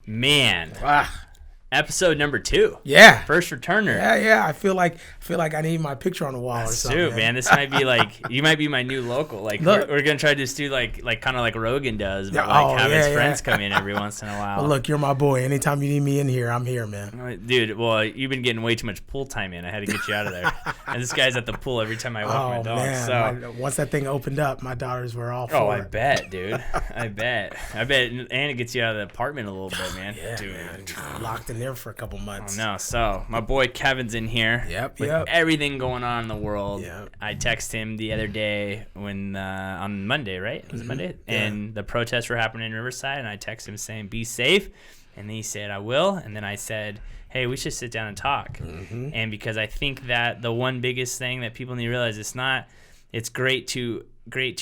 Man. Ah. Episode number 2. Yeah. First returner. Yeah. I feel like I need my picture on the wall or something. True, man. This might be like, you might be my new local. Like, we're going to try to just do like kind of like Rogan does, but have his friends come in every once in a while. Well, look, you're my boy. Anytime you need me in here, I'm here, man. Dude, well, you've been getting way too much pool time in. I had to get you out of there. And this guy's at the pool every time I walk my dog. Man. So Once that thing opened up, my daughters were all for it. Oh, I bet, dude. I bet. And it gets you out of the apartment a little bit, man. Yeah, dude. Man. Locked in there for a couple months. Oh, no. So, my boy Kevin's in here. With everything going on in the world. Yep. I texted him the other day when on Monday, right? Was it Monday? Yeah. And the protests were happening in Riverside, and I texted him saying, be safe. And he said, I will. And then I said, hey, we should sit down and talk. Mm-hmm. And because I think that the one biggest thing that people need to realize, it's great to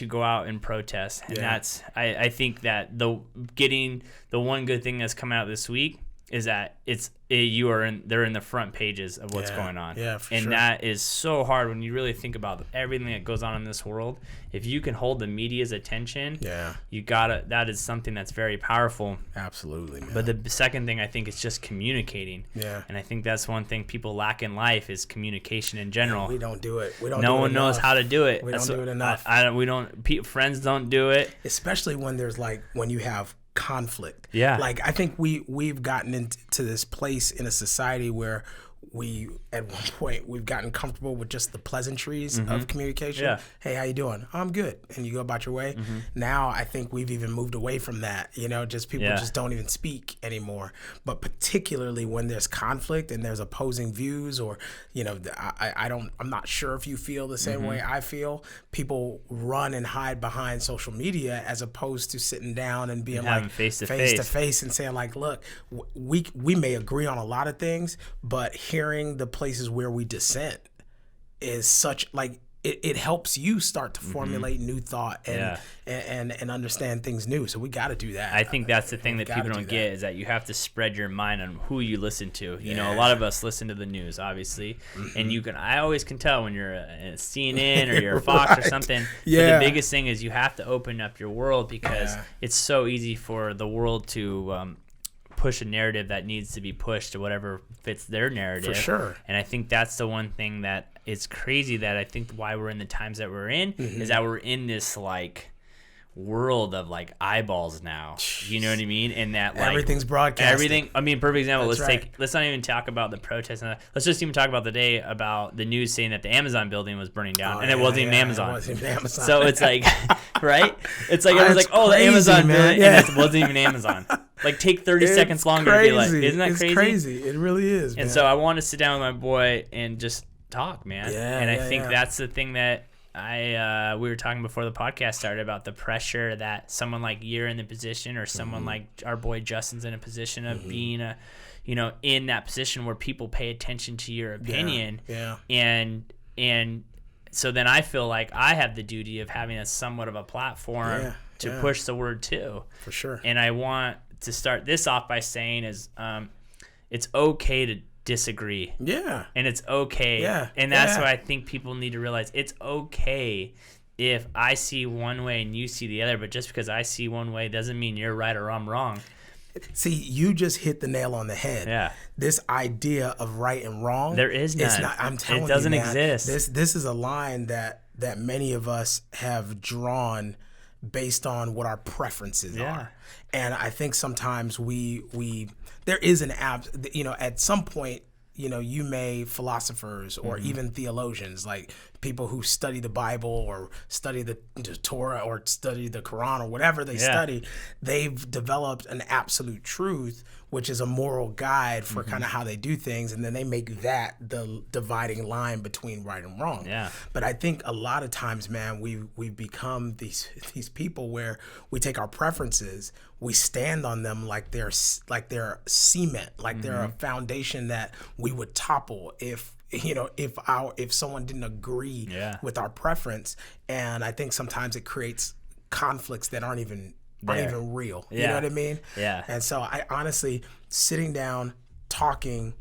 go out and protest. And that's, I think that the one good thing that's come out this week is that they're in the front pages of what's going on. Yeah, for and sure. that is so hard when you really think about everything that goes on in this world. If you can hold the media's attention, that is something that's very powerful. Absolutely, man. But the second thing I think is just communicating. Yeah. And I think that's one thing people lack in life is communication in general. We don't do it. No one knows how to do it. We don't do it enough. Friends don't do it. Especially when when you have conflict. Yeah. Like I think we've gotten into this place in a society where we at one point we've gotten comfortable with just the pleasantries of communication. Yeah. Hey, how you doing? I'm good. And you go about your way. Now I think we've even moved away from that. Just people just don't even speak anymore. But particularly when there's conflict and there's opposing views, or I'm not sure if you feel the same way I feel. People run and hide behind social media as opposed to sitting down and being like face to face and saying like, look, we may agree on a lot of things, but hearing the places where we dissent is such like it helps you start to formulate new thought and understand things new. So we got to do that. I think that's the thing that people don't get is that you have to spread your mind on who you listen to. You know, a lot of us listen to the news, obviously, and I always can tell when you're a CNN or you're a Fox or something. Yeah. But the biggest thing is you have to open up your world because it's so easy for the world to push a narrative that needs to be pushed to whatever fits their narrative. For sure. And I think that's the one thing that is crazy, that I think why we're in the times that we're in is that we're in this like world of like eyeballs now. You know what I mean? And that like everything's broadcast. Everything. I mean, perfect example. That's Let's not even talk about the protests. Let's just even talk about the day about the news saying that the Amazon building was burning down, and it wasn't even Amazon. It wasn't even Amazon. So it's like, right? It's like everyone's like, oh, the Amazon building, and it wasn't even Amazon. Like, take 30 seconds longer to be like, isn't that crazy? It's crazy. It really is, man. And so I want to sit down with my boy and just talk, man. And I think that's the thing that we were talking before the podcast started about the pressure that someone like you're in the position, or someone like our boy Justin's in a position of being in that position where people pay attention to your opinion. And so then I feel like I have the duty of having a somewhat of a platform to push the word too. For sure. And I want to start this off by saying it's okay to disagree. Yeah. And it's okay. Yeah. And that's what I think people need to realize. It's okay if I see one way and you see the other, but just because I see one way doesn't mean you're right or I'm wrong. See, you just hit the nail on the head. Yeah. This idea of right and wrong. There is none. It's not, I'm telling you, it doesn't man, exist. This is a line that many of us have drawn based on what our preferences are. And I think sometimes there is an at some point, you may philosophers or even theologians, like people who study the Bible or study the Torah or study the Quran or whatever they study, they've developed an absolute truth, which is a moral guide for kind of how they do things, and then they make that the dividing line between right and wrong. Yeah. But I think a lot of times, man, we've become these people where we take our preferences, we stand on them like they're cement, like they're a foundation that we would topple if someone didn't agree with our preference. And I think sometimes it creates conflicts that aren't even real. You know what I mean? Yeah. And so I honestly, sitting down, talking,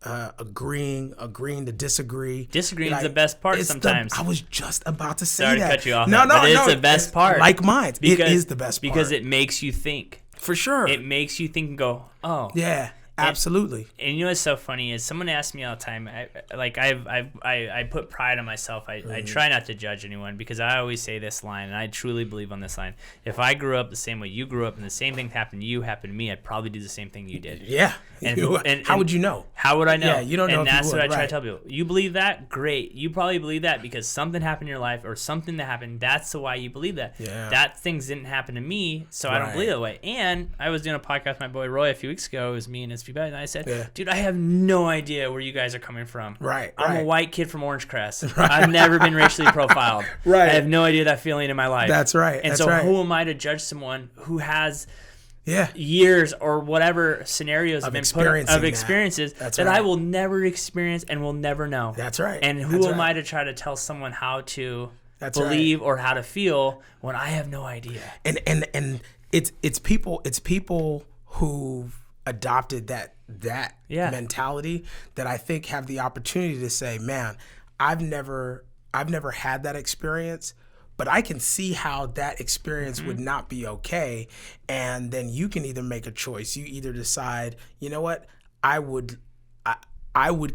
agreeing to disagree. Disagreeing is the best part sometimes. I was just about to say Sorry that. to cut you off. No, but it's the best part. Like mine. It is the best part. Because it makes you think. For sure. It makes you think and go, oh. Yeah. Absolutely. And you know what's so funny is someone asks me all the time. I put pride on myself. I try not to judge anyone because I always say this line, and I truly believe on this line. If I grew up the same way you grew up, and the same thing happened to you happened to me, I'd probably do the same thing you did. Yeah. And how would you know? How would I know? Yeah, you don't know. And if that's you would, what I try right. to tell people. You believe that? Great. You probably believe that because something happened in your life or something that happened. That's why you believe that. Yeah. That things didn't happen to me, so I don't believe that way. And I was doing a podcast with my boy Roy a few weeks ago. It was me and his few guys, and I said, dude, I have no idea where you guys are coming from. Right. I'm a white kid from Orange Crest. Right. I've never been racially profiled. Right. I have no idea that feeling in my life. That's right. And That's so right. who am I to judge someone who has yeah. years or whatever scenarios of have been put of experiences that right. I will never experience and will never know. That's right. And who am I to try to tell someone how to believe or how to feel when I have no idea? And it's people who've adopted that mentality that I think have the opportunity to say, man, I've never had that experience, but I can see how that experience would not be okay. And then you can either make a choice. You either decide, you know what, I would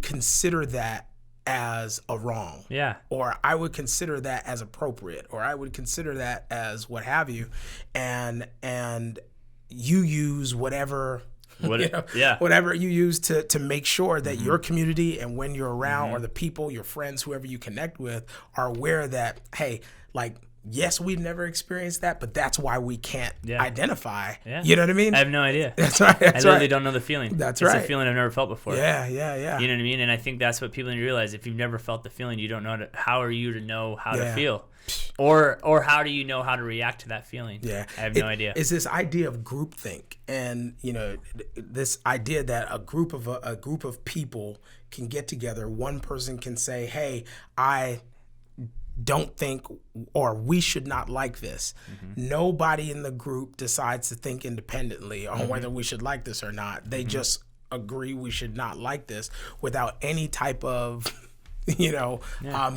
consider that as a wrong. Yeah. Or I would consider that as appropriate, or I would consider that as what have you. And you use whatever whatever you use to make sure that your community and when you're around or the people, your friends, whoever you connect with are aware that, hey, like, yes, we've never experienced that, but that's why we can't identify. Yeah. You know what I mean? I have no idea. That's right. I literally don't know the feeling. That's it's right. It's a feeling I've never felt before. Yeah. You know what I mean? And I think that's what people need to realize. If you've never felt the feeling, you don't know how are you to know how to feel? Or how do you know how to react to that feeling? Yeah. I have no idea. It's this idea of groupthink, and this idea that a group of people can get together. One person can say, "Hey, I don't think, or we should not like this." Nobody in the group decides to think independently on whether we should like this or not. They just agree we should not like this without any type of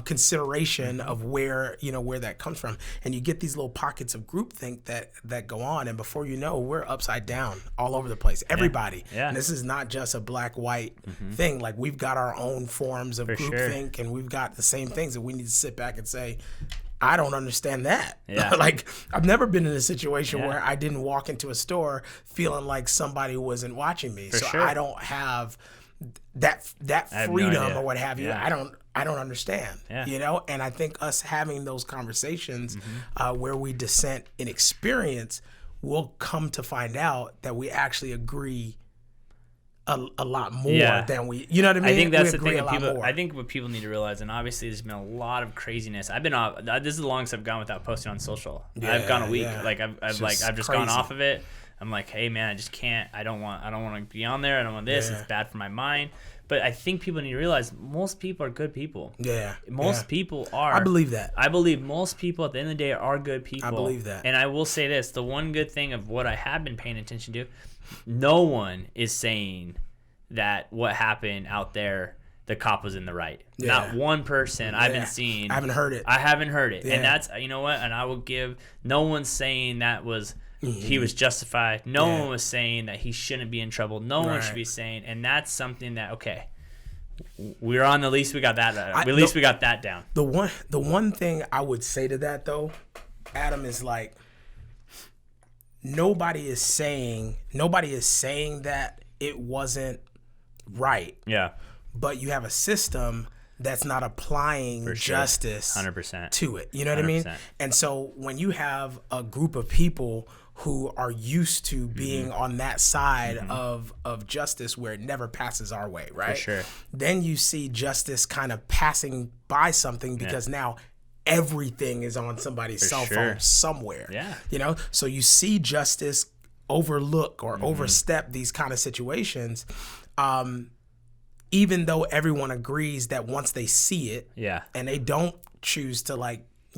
consideration of where that comes from. And you get these little pockets of groupthink that go on, and before you know, we're upside down all over the place. Everybody. Yeah. And this is not just a black-white thing. Like, we've got our own forms of groupthink, and we've got the same things that we need to sit back and say, I don't understand that. Yeah. Like, I've never been in a situation where I didn't walk into a store feeling like somebody wasn't watching me. I don't have that freedom or what have you. I don't understand, and I think us having those conversations where we dissent in experience, we'll come to find out that we actually agree a lot more than we, you know what I mean? I think that's the thing that people, I think what people need to realize, and obviously there's been a lot of craziness. I've been off, this is the longest I've gone without posting on social. I've gone a week. Like I've just gone off of it. I'm like, hey man, I just can't. I don't want to be on there. I don't want this. It's bad for my mind. But I think people need to realize most people are good people. Yeah. Most people are. I believe that. I believe most people at the end of the day are good people. I believe that. And I will say this, the one good thing of what I have been paying attention to, no one is saying that what happened out there, the cop was in the right. Yeah. Not one person I've been seeing. I haven't heard it. I haven't heard it. Yeah. And that's, you know what? And I will give, no one's saying that was, he was justified. No one was saying that he shouldn't be in trouble. No one should be saying, and that's something that, okay, we're on the least we got that. At least we got that down. The one thing I would say to that though, Adam, is like, nobody is saying that it wasn't right. Yeah. But you have a system that's not applying justice 100% to it. You know what I mean? And so when you have a group of people who are used to being on that side of justice where it never passes our way, right? For sure. Then you see justice kind of passing by something because now everything is on somebody's cell phone somewhere. Yeah. You know? So you see justice overlook or overstep these kind of situations. Even though everyone agrees that once they see it and they don't choose to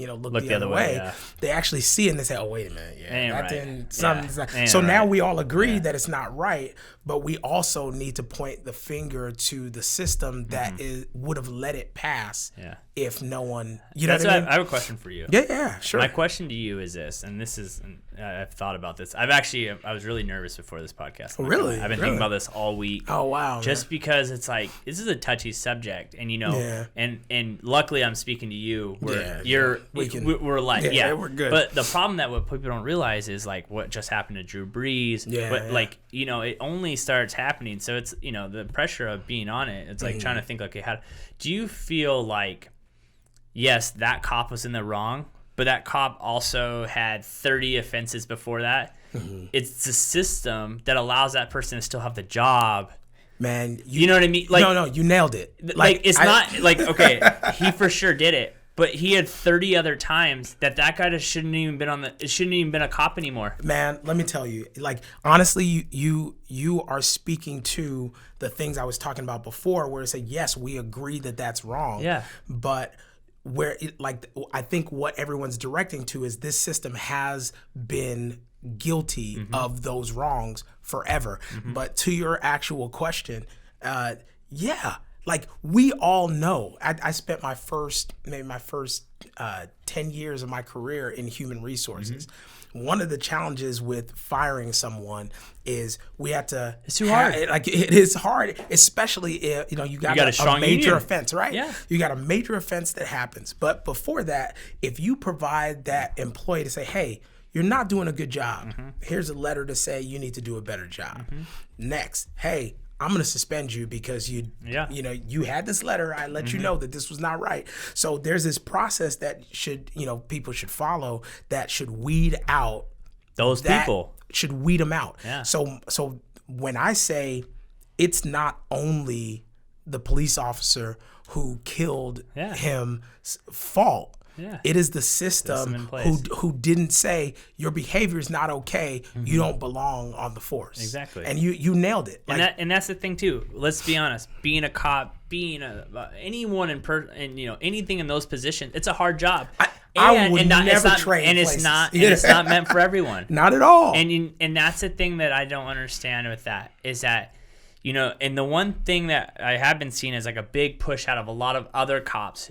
look the other way, they actually see it and they say, oh, wait a minute. Yeah, that right. didn't, so now we all agree that it's not right, but we also need to point the finger to the system that would have let it pass if no one, know what I mean? I have a question for you. Yeah, sure. My question to you is this, and this is, I've thought about this. I was really nervous before this podcast. Oh, really? I've been thinking about this all week. Oh, wow. Just because it's like, this is a touchy subject, and and luckily I'm speaking to you where we're like, we're good. But the problem that what people don't realize is like what just happened to Drew Brees. Like, it only starts happening. So it's, the pressure of being on it. It's like trying to think, okay, do you feel like, yes, that cop was in the wrong, but that cop also had 30 offenses before that? It's the system that allows that person to still have the job. Man, you know what I mean? Like, no, you nailed it. Like it's not like, okay, he for sure did it, but he had 30 other times that guy just shouldn't even been a cop anymore. Man, let me tell you, like, honestly, you are speaking to the things I was talking about before, where it's like, yes, we agree that that's wrong. Yeah. But I think what everyone's directing to is this system has been guilty of those wrongs forever. But to your actual question, like, we all know. I spent my first 10 years of my career in human resources. One of the challenges with firing someone is we have to. It's too hard. It is hard, especially if you got a major offense, right? Yeah. You got a major offense that happens, but before that, if you provide that employee to say, "Hey, you're not doing a good job. Here's a letter to say you need to do a better job." Next, hey, I'm going to suspend you because you had this letter. I let you know that this was not right. So there's this process that people should follow that should weed out those people. Should weed them out. Yeah. So when I say it's not only the police officer who killed him's fault. Yeah. It is the system who didn't say your behavior is not okay. You don't belong on the force. Exactly. And you nailed it. And that's the thing too. Let's be honest. Being a cop, being anyone anything in those positions, it's a hard job. I would never trade places. And it's not meant for everyone. Not at all. And that's the thing that I don't understand with that is that. And the one thing that I have been seeing is like a big push out of a lot of other cops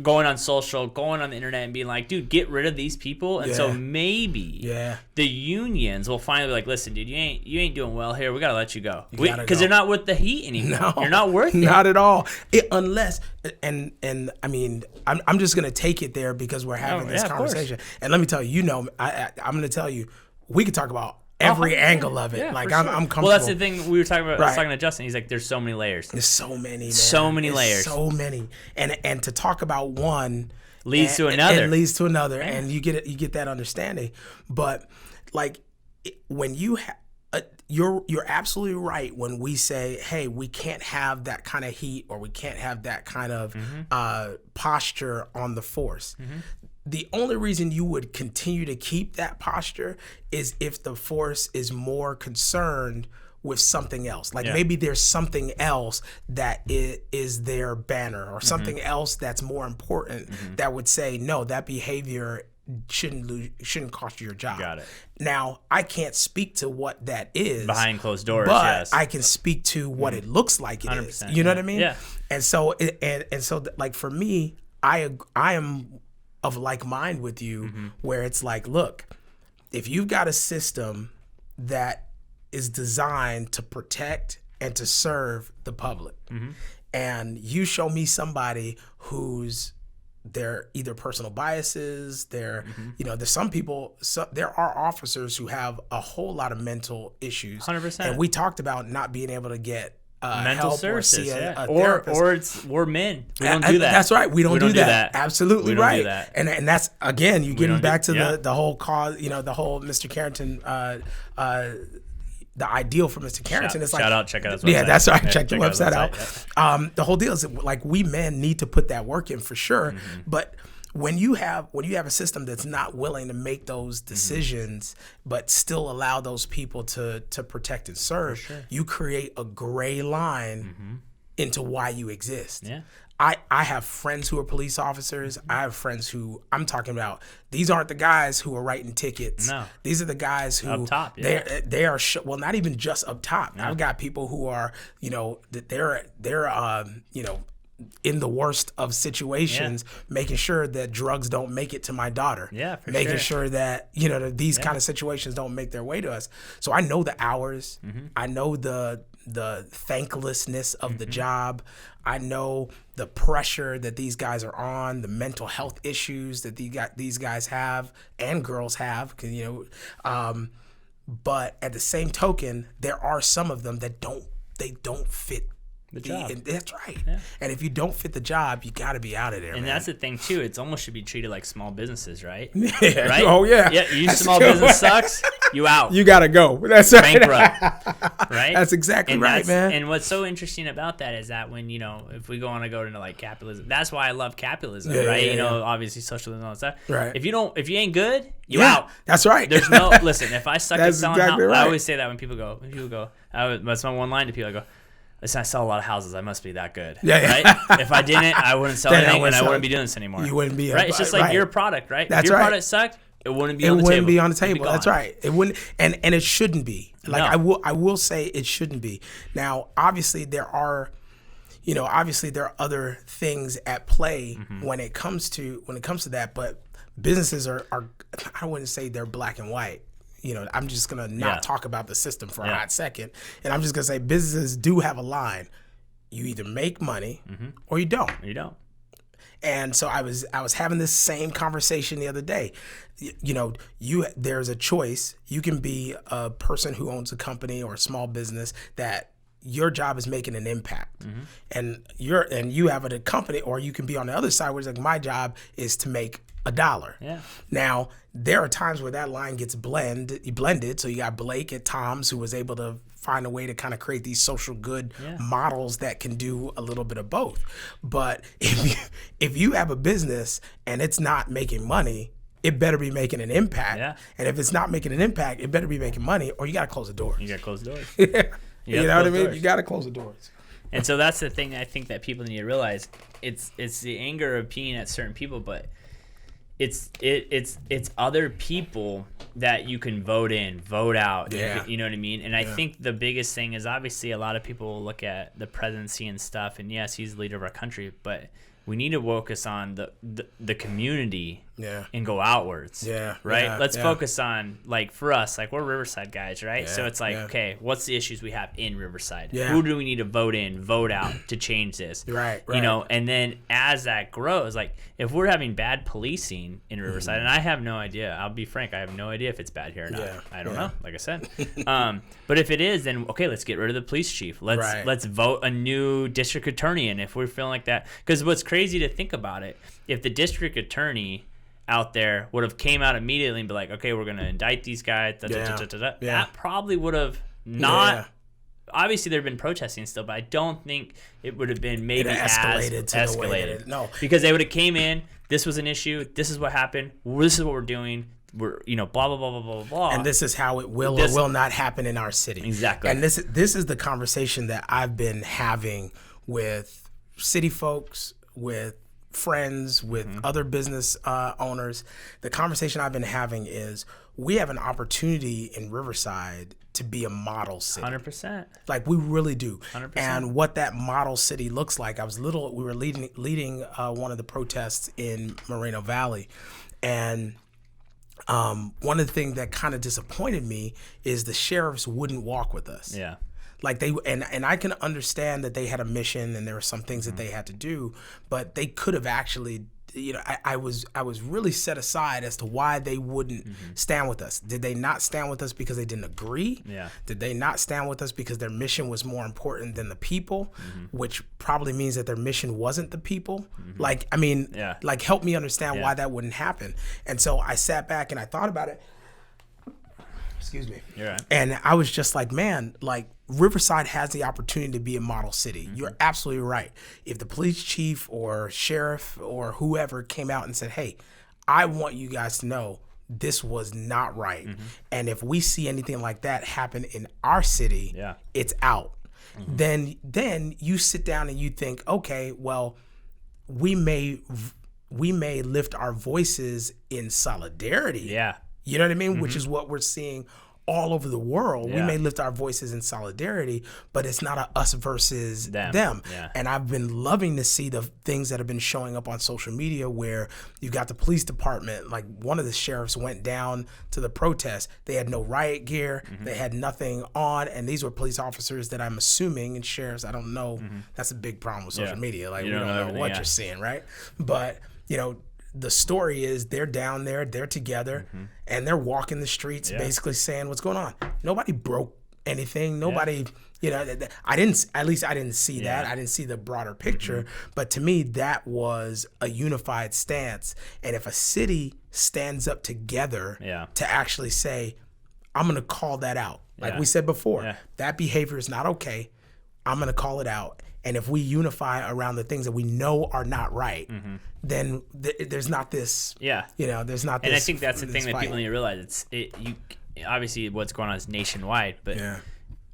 going on social, going on the internet and being like, dude, get rid of these people. And so maybe the unions will finally be like, listen, dude, you ain't doing well here. We got to let you go. Because they're not worth the heat anymore. No, you're not worth it. Not at all. Unless, and I mean, I'm just going to take it there because we're having this conversation. And let me tell you, I'm going to tell you, we could talk about every angle of it. Yeah, I'm sure. comfortable. Well, that's the thing we were talking about. I was talking to Justin. He's like, there's so many layers. There's so many, man. So many layers. So many. And to talk about one leads to another. It leads to another. Yeah. And you get that understanding. But like when you you're absolutely right when we say, hey, we can't have that kind of heat or we can't have that kind of posture on the force. The only reason you would continue to keep that posture is if the force is more concerned with something else. Like maybe there's something else that is their banner or something else that's more important that would say, no, that behavior shouldn't cost you your job. Got it. Now, I can't speak to what that is. Behind closed doors, but I can speak to what it looks like it is. You know what I mean? Yeah. And so, like for me, I am of like mind with you where it's like, look, if you've got a system that is designed to protect and to serve the public and you show me somebody who's their either personal biases, there's some people, there are officers who have a whole lot of mental issues. 100%. And we talked about not being able to get mental help services, or see a therapist. we're men. We don't do that. That's right. We don't do that. Absolutely we don't right. Do that. And that's again, you getting back to the whole cause. The whole Mr. Carrington. The ideal for Mr. Carrington is like shout out, check out his website. Yeah, that's right. Check the website out. Yeah. The whole deal is like we men need to put that work in for sure, but. When you have a system that's not willing to make those decisions, but still allow those people to protect and serve, you create a gray line into why you exist. Yeah. I have friends who are police officers. I have friends who I'm talking about. These aren't the guys who are writing tickets. No. These are the guys who up top. Yeah. they are well, not even just up top. Yeah. I've got people who are, you know, they're you know, in the worst of situations, making sure that drugs don't make it to my daughter. Yeah, for making sure. sure that, you know, that these kind of situations don't make their way to us. So I know the hours. I know the thanklessness of the job. I know the pressure that these guys are on, the mental health issues that these guys have and girls have, you know. But at the same token, there are some of them that don't fit the job. That's right. Yeah. And if you don't fit the job, you got to be out of there. And that's the thing too. It's almost should be treated like small businesses, right? Yeah. Right? Oh yeah. Yeah. You small business sucks. You out. You gotta go. That's right. Bankrupt. Right. That's exactly right, man. And what's so interesting about that is that when, you know, if we want to go into like capitalism, that's why I love capitalism, right? You know, obviously socialism and all that stuff. Right. If you ain't good, you out. That's right. There's no listen. If I suck at selling houses, right. I always say that when people go. That's my one line to people. I go, listen, I sell a lot of houses. I must be that good. Yeah. Right? If I didn't, I wouldn't sell anything, and I wouldn't be doing this anymore. You wouldn't be right. It's just like your product, right? That's if your right. product sucked, it wouldn't be it on the table. It wouldn't be on the table. That's gone. right. It wouldn't, and it shouldn't be. Like I will say it shouldn't be. Now, obviously there are other things at play when it comes to that, but businesses are I wouldn't say they're black and white. You know, I'm just gonna not talk about the system for a hot second, and I'm just gonna say businesses do have a line. You either make money or you don't. You don't. And so I was having this same conversation the other day. You know, there's a choice. You can be a person who owns a company or a small business that your job is making an impact, and you have a company, or you can be on the other side where it's like my job is to make $1. Yeah. Now there are times where that line gets blended. So you got Blake at Tom's who was able to find a way to kind of create these social good models that can do a little bit of both. But if you have a business and it's not making money, it better be making an impact. Yeah. And if it's not making an impact, it better be making money, or you got to close the doors. You got to close the doors. You know what I mean? Doors. You got to close the doors. And so that's the thing I think that people need to realize. It's the anger of being at certain people, but it's other people that you can vote in, vote out. Yeah. You know what I mean? And I think the biggest thing is obviously a lot of people will look at the presidency and stuff, and yes, he's the leader of our country, but we need to focus on the community and go outwards. Yeah. Right? Yeah. Let's focus on, like, for us, like, we're Riverside guys, right? Yeah. So it's like, okay, what's the issues we have in Riverside? Yeah. Who do we need to vote in, vote out to change this? Right. You know, and then as that grows, like, if we're having bad policing in Riverside, and I have no idea, I'll be frank, I have no idea if it's bad here or not. Yeah. I don't know, like I said. But if it is, then okay, let's get rid of the police chief. Let's vote a new district attorney in if we're feeling like that. Because what's crazy to think about it, if the district attorney out there would have came out immediately and be like, okay, we're going to indict these guys, that probably would have not... Obviously, there have been protesting still, but I don't think it would have been maybe escalated. No, because they would have came in. This was an issue. This is what happened. This is what we're doing. We're blah blah blah blah blah blah. And this is how it will or will not happen in our city. Exactly. And this is the conversation that I've been having with city folks, with friends, with other business owners. The conversation I've been having is we have an opportunity in Riverside to be a model city. 100%. Like we really do. 100%. And what that model city looks like, we were leading one of the protests in Moreno Valley. And one of the things that kind of disappointed me is the sheriffs wouldn't walk with us. Yeah. Like and I can understand that they had a mission and there were some things that they had to do, but they could have actually, I was really set aside as to why they wouldn't stand with us. Did they not stand with us because they didn't agree? Yeah. Did they not stand with us because their mission was more important than the people, which probably means that their mission wasn't the people? Like, I mean, like help me understand why that wouldn't happen. And so I sat back and I thought about it. Excuse me. You're right. And I was just like, man, like Riverside has the opportunity to be a model city. You're absolutely right. If the police chief or sheriff or whoever came out and said, hey, I want you guys to know this was not right. And if we see anything like that happen in our city, it's out. then you sit down and you think, okay, well, we may lift our voices in solidarity. Yeah. You know what I mean? Which is what we're seeing all over the world. We may lift our voices in solidarity, but it's not a us versus them. Yeah. And I've been loving to see the things that have been showing up on social media where you got the police department, like one of the sheriffs went down to the protest. They had no riot gear. They had nothing on. And these were police officers that I'm assuming, and sheriffs, I don't know. That's a big problem with social media. Like, we don't know what you're seeing, right? But, you know, the story is they're down there, they're together, and they're walking the streets basically saying what's going on. Nobody broke anything. Nobody, you know, I didn't see that. I didn't see the broader picture. But to me, that was a unified stance. And if a city stands up together to actually say, I'm going to call that out. Like we said before, that behavior is not okay. I'm going to call it out. And if we unify around the things that we know are not right, then there's not this. Yeah. You know, there's not this. And I think that's the thing that people need to realize. Obviously what's going on is nationwide, but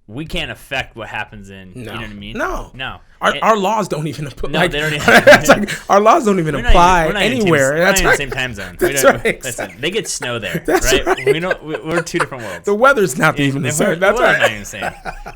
we can't affect what happens in. You know what I mean? No. Our laws don't even apply. No, they don't even. It's like our laws don't even apply anywhere. We're not in the same time zone. That's right. Listen, they get snow there, right? We're two different worlds. The weather's not even the same. That's right. Not even the same.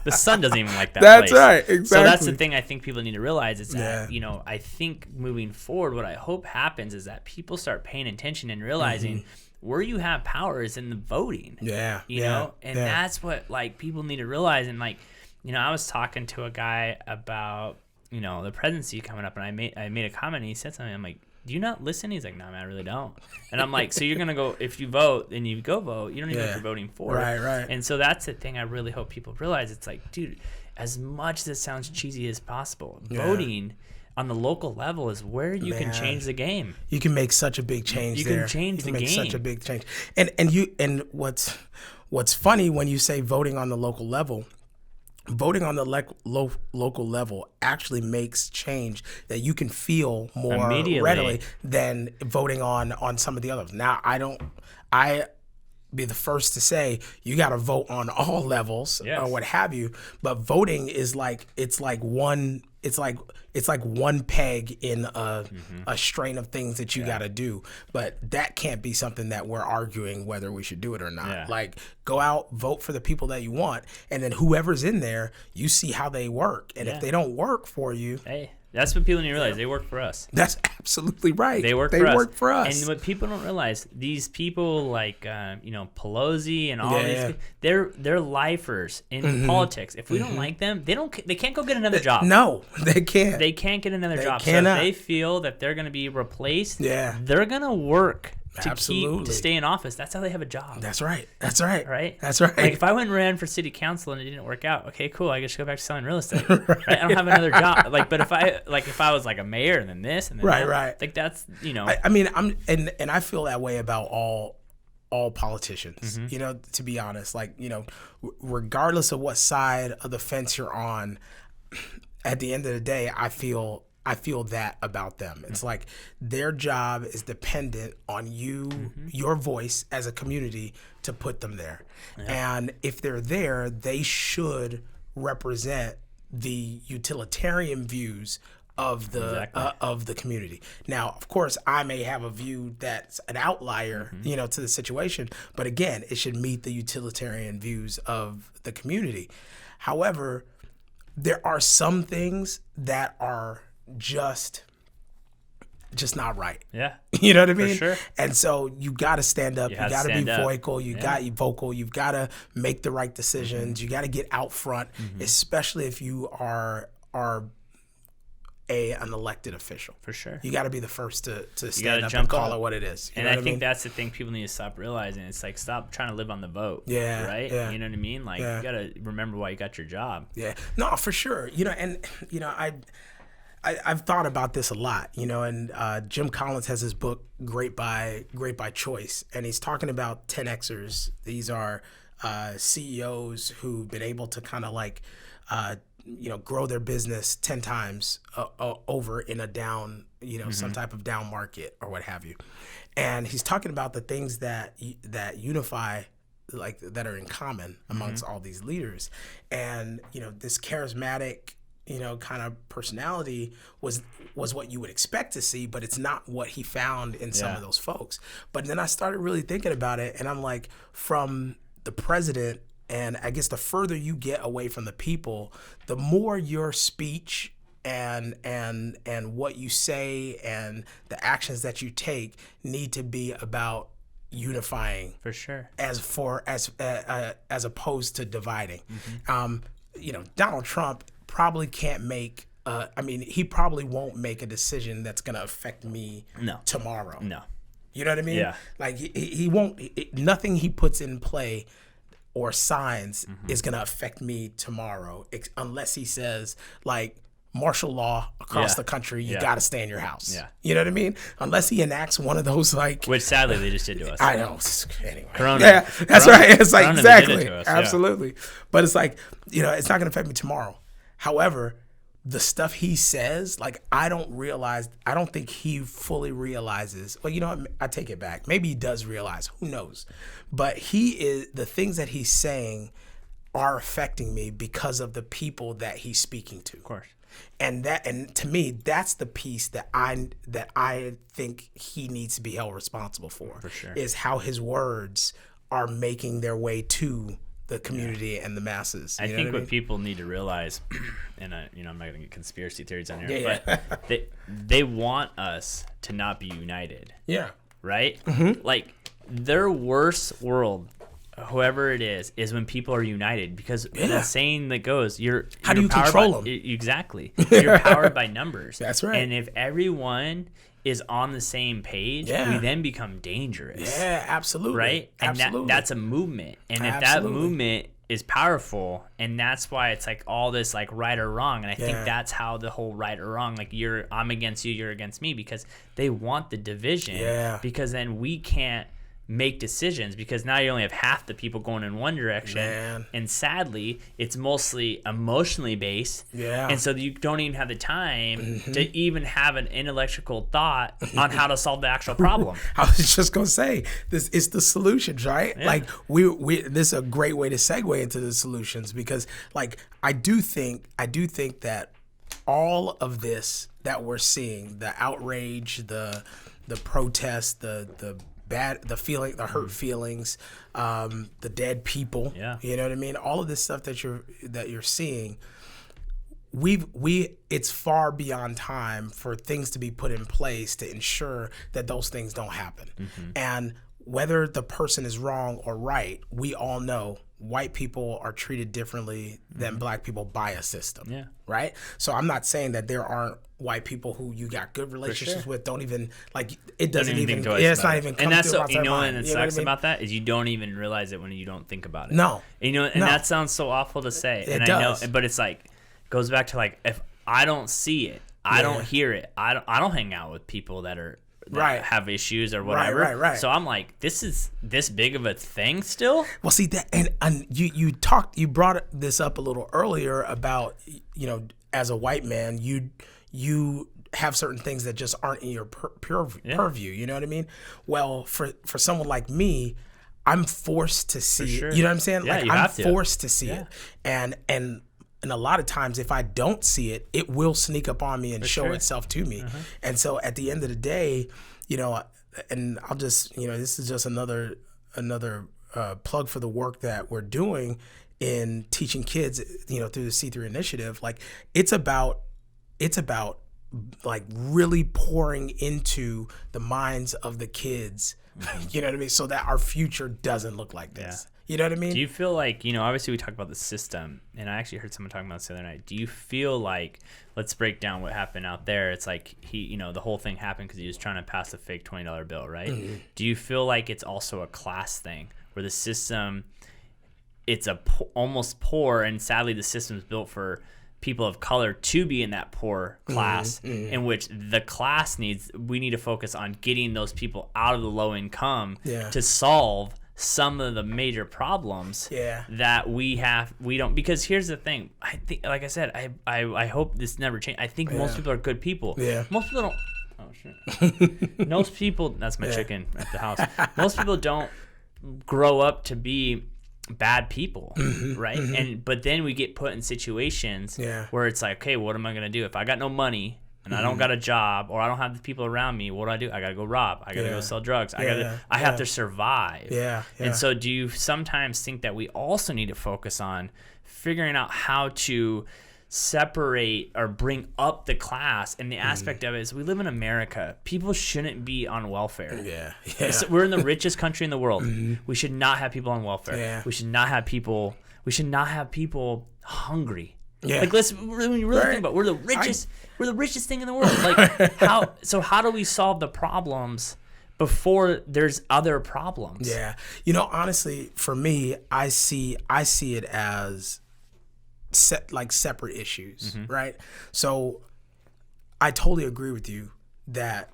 The sun doesn't even like that That's place. Right. Exactly. So that's the thing I think people need to realize is that, you know, I think moving forward, what I hope happens is that people start paying attention and realizing where you have power is in the voting. You know, and that's what, like, people need to realize. And, like, you know, I was talking to a guy about, you know, the presidency coming up, and I made a comment, and he said something. I'm like, do you not listen? He's like, no, man, I really don't. And I'm like, so you're going to go, if you vote and you go vote, you don't even know what you're voting for. Right. And so that's the thing I really hope people realize. It's like, dude, as much as it sounds cheesy as possible, voting on the local level is where you can change the game. You can make such a big change. You can change the game. Such a big change. And what's funny when you say voting on the local level, voting on the local level actually makes change that you can feel more readily than voting on some of the others. Now, I be the first to say you got to vote on all levels or what have you, but voting is like it's like one peg in a strain of things that you got to do, but that can't be something that we're arguing whether we should do it or not. Like, go out, vote for the people that you want, and then whoever's in there, you see how they work, and if they don't work for you, that's what people need to realize. They work for us. That's absolutely right. They work for us. And what people don't realize, these people like you know, Pelosi and all these, they're lifers in politics. If we don't like them, they can't go get another job. No, they can't. They can't get another job. Cannot. So if they feel that they're going to be replaced, they're going to work to stay in office. That's how they have a job. That's right. Right? That's right. Like, if I went and ran for city council and it didn't work out, okay, cool, I just go back to selling real estate. Right? I don't have another job. Like, but if I was like a mayor and then this and then that, like, that's, you know. I mean, and I feel that way about all politicians, you know, to be honest. Like, you know, regardless of what side of the fence you're on, at the end of the day, I feel that about them. It's like their job is dependent on you, your voice as a community to put them there. And if they're there, they should represent the utilitarian views of the community. Now, of course, I may have a view that's an outlier, you know, to the situation, but again, it should meet the utilitarian views of the community. However, there are some things that are just not right. You know what I mean? For sure. And so you got to stand up. You got to be vocal. You've got to make the right decisions. You got to get out front, especially if you are an elected official. For sure. You got to be the first to stand up and call it what it is. And I think that's the thing people need to stop realizing. It's like, stop trying to live on the vote. Right? You know what I mean? Like, you got to remember why you got your job. No, for sure. You know, and, you know, I've thought about this a lot, you know, and Jim Collins has his book, Great by Choice, and he's talking about 10Xers. These are CEOs who've been able to kind of like, you know, grow their business 10 times over in a down, you know, some type of down market or what have you. And he's talking about the things that unify like that are in common amongst all these leaders. And, you know, this charismatic, you know, kind of personality was what you would expect to see, but it's not what he found in some of those folks. But then I started really thinking about it, and I'm like, from the president, and I guess the further you get away from the people, the more your speech and what you say and the actions that you take need to be about unifying, for sure, as opposed to dividing. You know, Donald Trump probably can't make he probably won't make a decision that's going to affect me tomorrow. No. You know what I mean? Yeah. Like he won't, nothing he puts in play or signs is going to affect me tomorrow, unless he says, like, martial law across the country, you got to stay in your house. Yeah. You know what I mean? Unless he enacts one of those, like, which sadly they just did to us. I know. Anyway. Corona. Yeah, that's right. It's like, Corona, exactly. us, absolutely. But it's like, you know, it's not going to affect me tomorrow. However, the stuff he says, like, I don't think he fully realizes. Well, you know what? I take it back. Maybe he does realize. Who knows? But the things that he's saying are affecting me because of the people that he's speaking to. Of course. And to me, that's the piece that I think he needs to be held responsible for. For sure. Is how his words are making their way to the community and the masses. I think what people need to realize, and I'm not going to get conspiracy theories on here, but they want us to not be united. Yeah. Right? Like, their worst world, whoever it is when people are united, because the saying that goes, how do you control them? Exactly. You're powered by numbers. That's right. And if everyone is on the same page, we then become dangerous. Yeah, absolutely. Right? And absolutely. that's a movement. And if that movement is powerful, and that's why it's like all this like right or wrong, and I think that's how the whole right or wrong, like I'm against you, you're against me, because they want the division. Yeah. Because then we can't make decisions, because now you only have half the people going in one direction. Man. And sadly, it's mostly emotionally based. Yeah. And so you don't even have the time to even have an intellectual thought on how to solve the actual problem. I was just gonna say, this is the solutions, right? Yeah. Like we this is a great way to segue into the solutions, because like I do think that all of this that we're seeing, the outrage, the protest, the hurt feelings, the dead people. Yeah. You know what I mean? All of this stuff that you're seeing, it's far beyond time for things to be put in place to ensure that those things don't happen. And whether the person is wrong or right, we all know white people are treated differently than black people by a system. Yeah. Right? So I'm not saying that there aren't white people who you got good relationships with, don't even, like, it doesn't even, it's not even coming through about their mind. And it sucks about that is you don't even realize it when you don't think about it. No. And, that sounds so awful to say. It does. I know, but it's like, goes back to like, if I don't see it, I don't hear it, I don't hang out with people that have issues or whatever. Right. So I'm like, this is this big of a thing still? Well, see that, and you brought this up a little earlier about, as a white man, you have certain things that just aren't in your purview. You know what I mean? Well, for someone like me, I'm forced to see it. You know what I'm saying? Yeah, like I'm forced to see it, and a lot of times, if I don't see it, it will sneak up on me and show itself to me. And so at the end of the day, and I'll just, this is just another plug for the work that we're doing in teaching kids, through the C3 initiative. Like it's about like really pouring into the minds of the kids, you know what I mean? So that our future doesn't look like this. You know what I mean? Do you feel like, obviously we talk about the system, and I actually heard someone talking about this the other night. Do you feel like, let's break down what happened out there. It's like the whole thing happened because he was trying to pass a fake $20 bill, right? Do you feel like it's also a class thing where the system, it's almost poor, and sadly the system's built for people of color to be in that poor class, in which the class we need to focus on getting those people out of the low income to solve some of the major problems that we don't, because here's the thing, I think, like I said, I hope this never changes. I think most people are good people. Most people don't, most people, that's my chicken at the house. Most people don't grow up to be bad people, right? But then we get put in situations where it's like, okay, what am I gonna do if I got no money and I don't got a job, or I don't have the people around me? What do? I gotta go rob. I gotta go sell drugs. I have to survive. And so, do you sometimes think that we also need to focus on figuring out how to separate or bring up the class? And the aspect of it is, we live in America. People shouldn't be on welfare. We're in the richest country in the world. We should not have people on welfare. We should not have people hungry. Like, when you really think about it, we're the richest thing in the world. Like, how do we solve the problems before there's other problems? Honestly, for me, I see it as separate issues, right? So I totally agree with you that,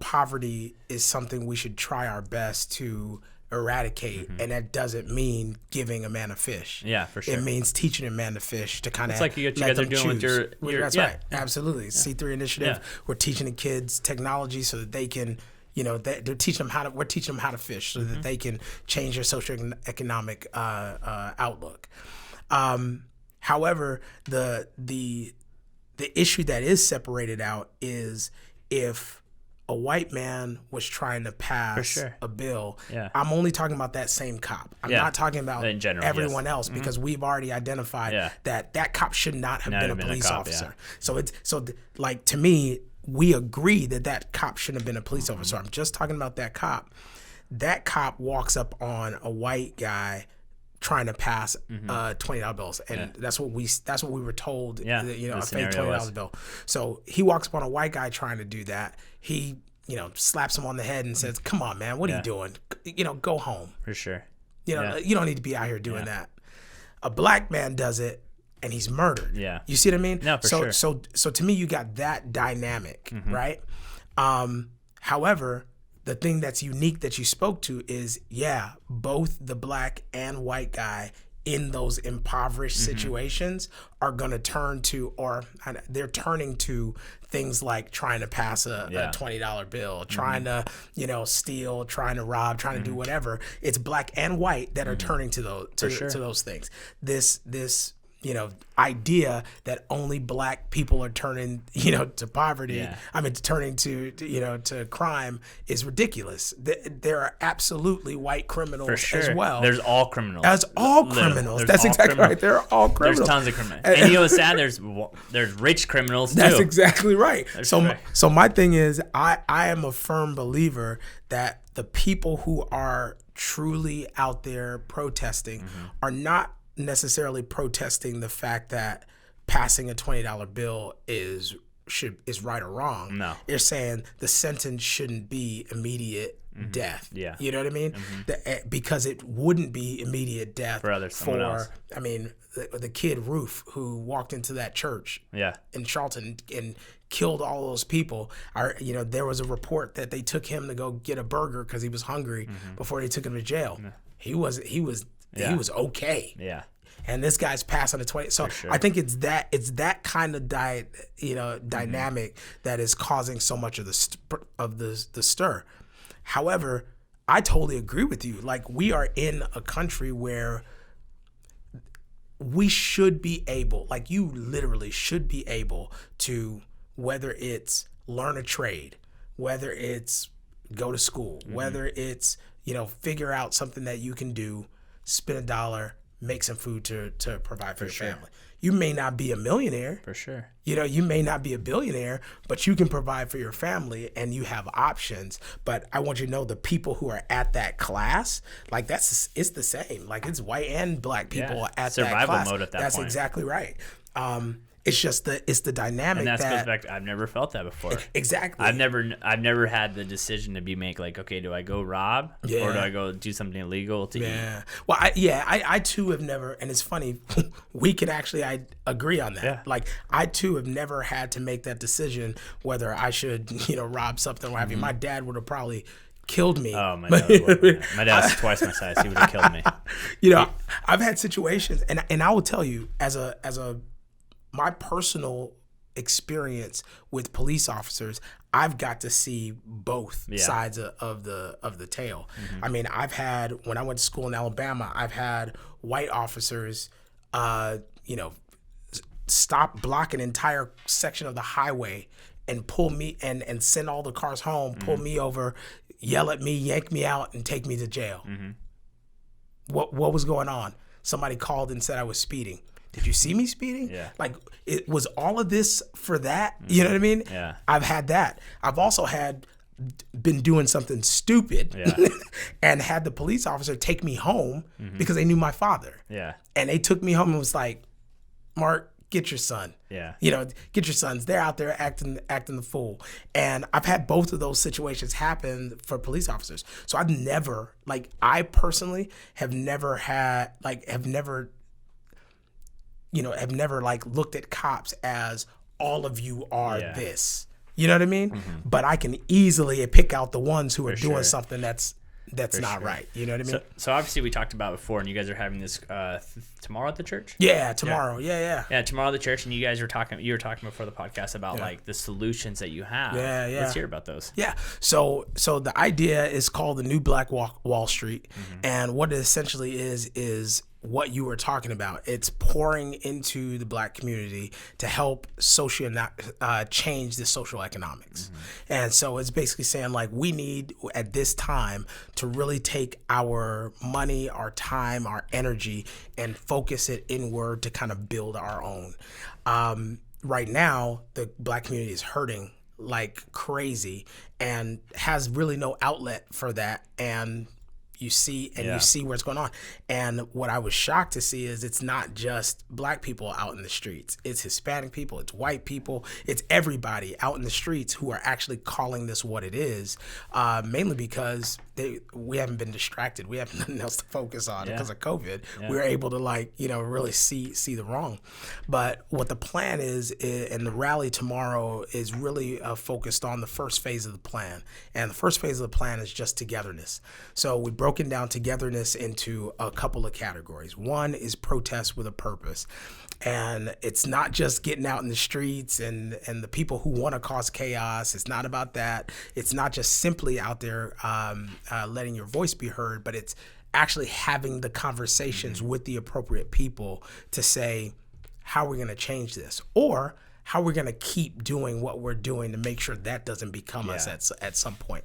poverty is something we should try our best to eradicate, and that doesn't mean giving a man a fish. For sure. It means teaching a man to fish to kind of. It's like you guys are doing with your That's right. Absolutely. C3 initiative. We're teaching the kids technology so that they can, they're teaching them we're teaching them how to fish so that they can change their socioeconomic outlook. However, the issue that is separated out is if a white man was trying to pass a bill, I'm only talking about that same cop. I'm not talking about in general, everyone else, because we've already identified that cop should not have been a police officer. So to me, we agree that cop shouldn't have been a police officer. I'm just talking about that cop. That cop walks up on a white guy trying to pass $20 bills, and that's what we were told. A fake $20 bill. So he walks up on a white guy trying to do that. He slaps him on the head and says, "Come on, man, what are you doing? Go home." For sure. You don't need to be out here doing that. A black man does it, and he's murdered. You see what I mean? No, for sure. So to me, you got that dynamic, right? However, the thing that's unique that you spoke to is, both the black and white guy in those impoverished situations are going to turn to, or they're turning to things like trying to pass a $20 bill, trying to, steal, trying to rob, trying to do whatever. It's black and white that are turning to those, to those things. This idea that only black people are turning, to poverty. Turning to crime is ridiculous. There are absolutely white criminals as well. There's all criminals. That's all criminals. That's exactly right. There are all criminals. There's tons of criminals. And what's sad? There's rich criminals too. That's exactly right. So my thing is, I am a firm believer that the people who are truly out there protesting are not necessarily protesting the fact that passing a $20 bill is right or wrong. No. They're saying the sentence shouldn't be immediate death. You know what I mean? Because it wouldn't be immediate death someone else. I mean, the kid Roof who walked into that church in Charlton and killed all those people. There was a report that they took him to go get a burger because he was hungry before they took him to jail. He was okay. And this guy's passing the 20. So I think it's that kind of dynamic that is causing so much of the stir. However, I totally agree with you. Like, we are in a country where we should be able, like, you literally should be able to, whether it's learn a trade, whether it's go to school, whether it's, figure out something that you can do, spend $1, make some food to provide for your family. You may not be a millionaire. For sure. You may not be a billionaire, but you can provide for your family and you have options. But I want you to know the people who are at that class, like, it's the same. Like, it's white and black people at that class. Survival mode at that point. That's exactly right. It's just the dynamic and that goes back to, I've never felt that before. Exactly. I've never had the decision to be make like, okay, do I go rob or do I go do something illegal to eat? Well, I too have never, and it's funny, we can actually agree on that. Like, I too have never had to make that decision whether I should rob something or have you. My dad would have probably killed me. Oh, my dad. My dad's twice my size. He would have killed me. I've had situations, and I will tell you, my personal experience with police officers, I've got to see both sides of the tale. I mean, when I went to school in Alabama, I've had white officers, stop, block an entire section of the highway and pull me and send all the cars home, pull me over, yell at me, yank me out, and take me to jail. What was going on? Somebody called and said I was speeding. Did you see me speeding? Yeah. Like, it was all of this for that. You know what I mean? Yeah. I've had that. I've also been doing something stupid and had the police officer take me home because they knew my father. Yeah. And they took me home and was like, Mark, get your son. Yeah. Get your sons. They're out there acting the fool. And I've had both of those situations happen for police officers. So I personally have never looked at cops as all of you are this. You know what I mean? But I can easily pick out the ones who are doing something that's not right. You know what I mean? So obviously we talked about before, and you guys are having this tomorrow at the church? Yeah, tomorrow. Yeah. Yeah, tomorrow at the church, and you were talking before the podcast about like the solutions that you have. Yeah. Let's hear about those. Yeah. So the idea is called the New Black Wall Street, and what it essentially is what you were talking about. It's pouring into the Black community to help change the social economics. And so it's basically saying, like, we need at this time to really take our money, our time, our energy, and focus it inward to kind of build our own. Right now, the Black community is hurting like crazy and has really no outlet for that. And you see what's going on. And what I was shocked to see is it's not just Black people out in the streets. It's Hispanic people, it's white people, it's everybody out in the streets who are actually calling this what it is, mainly because we haven't been distracted. We have nothing else to focus on because of COVID. We were able to really see the wrong. But what the plan is, and the rally tomorrow is really focused on the first phase of the plan. And the first phase of the plan is just togetherness. So we broken down togetherness into a couple of categories. One is protest with a purpose. And it's not just getting out in the streets and the people who want to cause chaos. It's not about that. It's not just simply out there letting your voice be heard, but it's actually having the conversations with the appropriate people to say, how are we going to change this? Or how we're going to keep doing what we're doing to make sure that doesn't become us at some point.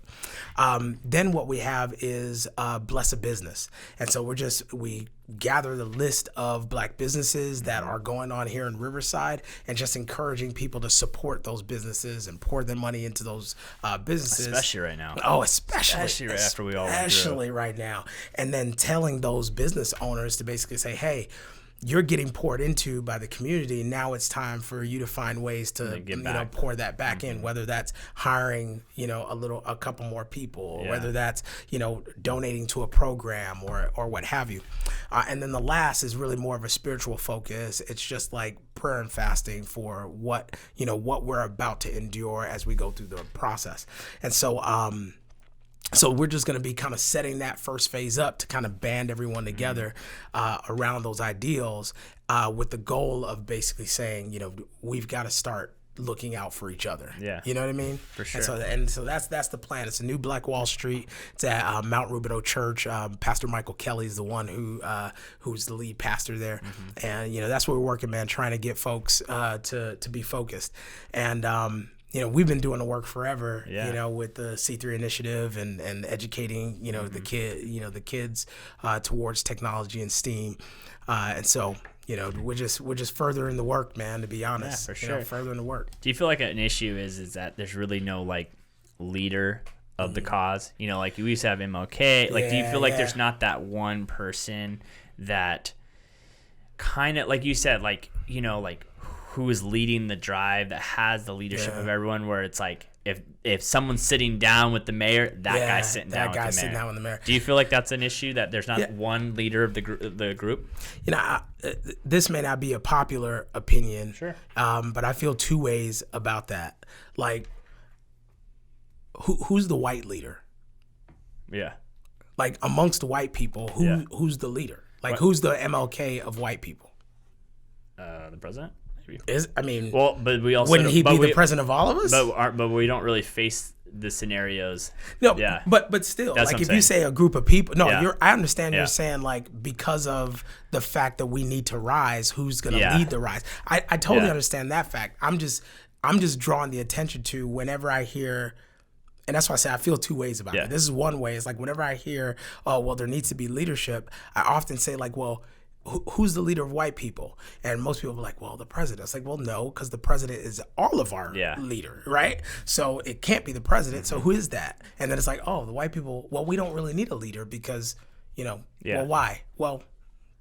Then what we have is Bless a Business. And so we gather the list of Black businesses that are going on here in Riverside and just encouraging people to support those businesses and pour their money into those businesses. Especially right now. Oh, especially right after we all went through. Especially right now. And then telling those business owners to basically say, hey, you're getting poured into by the community. Now it's time for you to find ways to pour that back in, whether that's hiring, a couple more people, or whether that's, donating to a program or what have you. And then the last is really more of a spiritual focus. It's just like prayer and fasting for what we're about to endure as we go through the process. And so we're just going to be kind of setting that first phase up to kind of band everyone together around those ideals with the goal of basically saying, we've got to start looking out for each other. Yeah. You know what I mean? For sure. And so that's the plan. It's a New Black Wall Street. It's at Mount Rubidoux Church. Pastor Michael Kelly is the one who's the lead pastor there. And, that's where we're working, man, trying to get folks to be focused. And, we've been doing the work forever, with the C3 initiative and educating, the kids towards technology and STEAM. And so, we're just furthering the work, man, to be honest. Yeah, for sure. Furthering the work. Do you feel like an issue is that there's really no leader of the cause? We used to have MLK. Do you feel like there's not that one person that kind of, like you said, who is leading the drive, that has the leadership of everyone, where it's like if someone's sitting down with the mayor, that guy's sitting down with the mayor. Do you feel like that's an issue, that there's not one leader of the group? This may not be a popular opinion, sure, but I feel two ways about that. Like, who's the white leader? Yeah. Like, amongst white people, who's the leader? Like, who's the MLK of white people? The president? Well, but we also wouldn't he be the president of all of us? But we don't really face the scenarios. No, yeah. But still, That's like if you say a group of people, I understand you're saying like because of the fact that we need to rise, who's going to lead the rise? I totally understand that fact. I'm just drawing the attention to whenever I hear. And that's why I say I feel two ways about it. This is one way. It's like whenever I hear, oh, well, there needs to be leadership, I often say like, well, who's the leader of white people? And most people are like, well, the president. It's like, well, no, because the president is all of our leader, right? So it can't be the president. So who is that? And then it's like, oh, the white people, well, we don't really need a leader because, well, why? Well,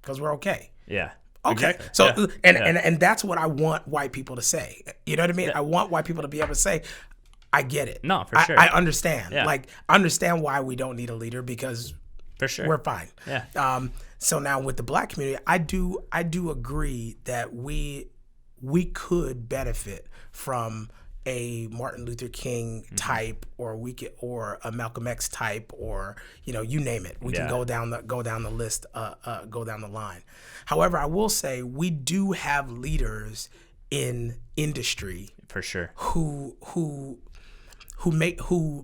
because we're okay. Yeah. Okay. Exactly. So, and that's what I want white people to say. You know what I mean? I want white people to be able to say, I get it. No, for sure. I understand. Yeah. Like, understand why we don't need a leader because for sure we're fine. Yeah. So now with the black community, I do agree that we could benefit from a Martin Luther King type, or or a Malcolm X type, or you name it. We can go down the list, go down the line. However, I will say we do have leaders in industry for sure who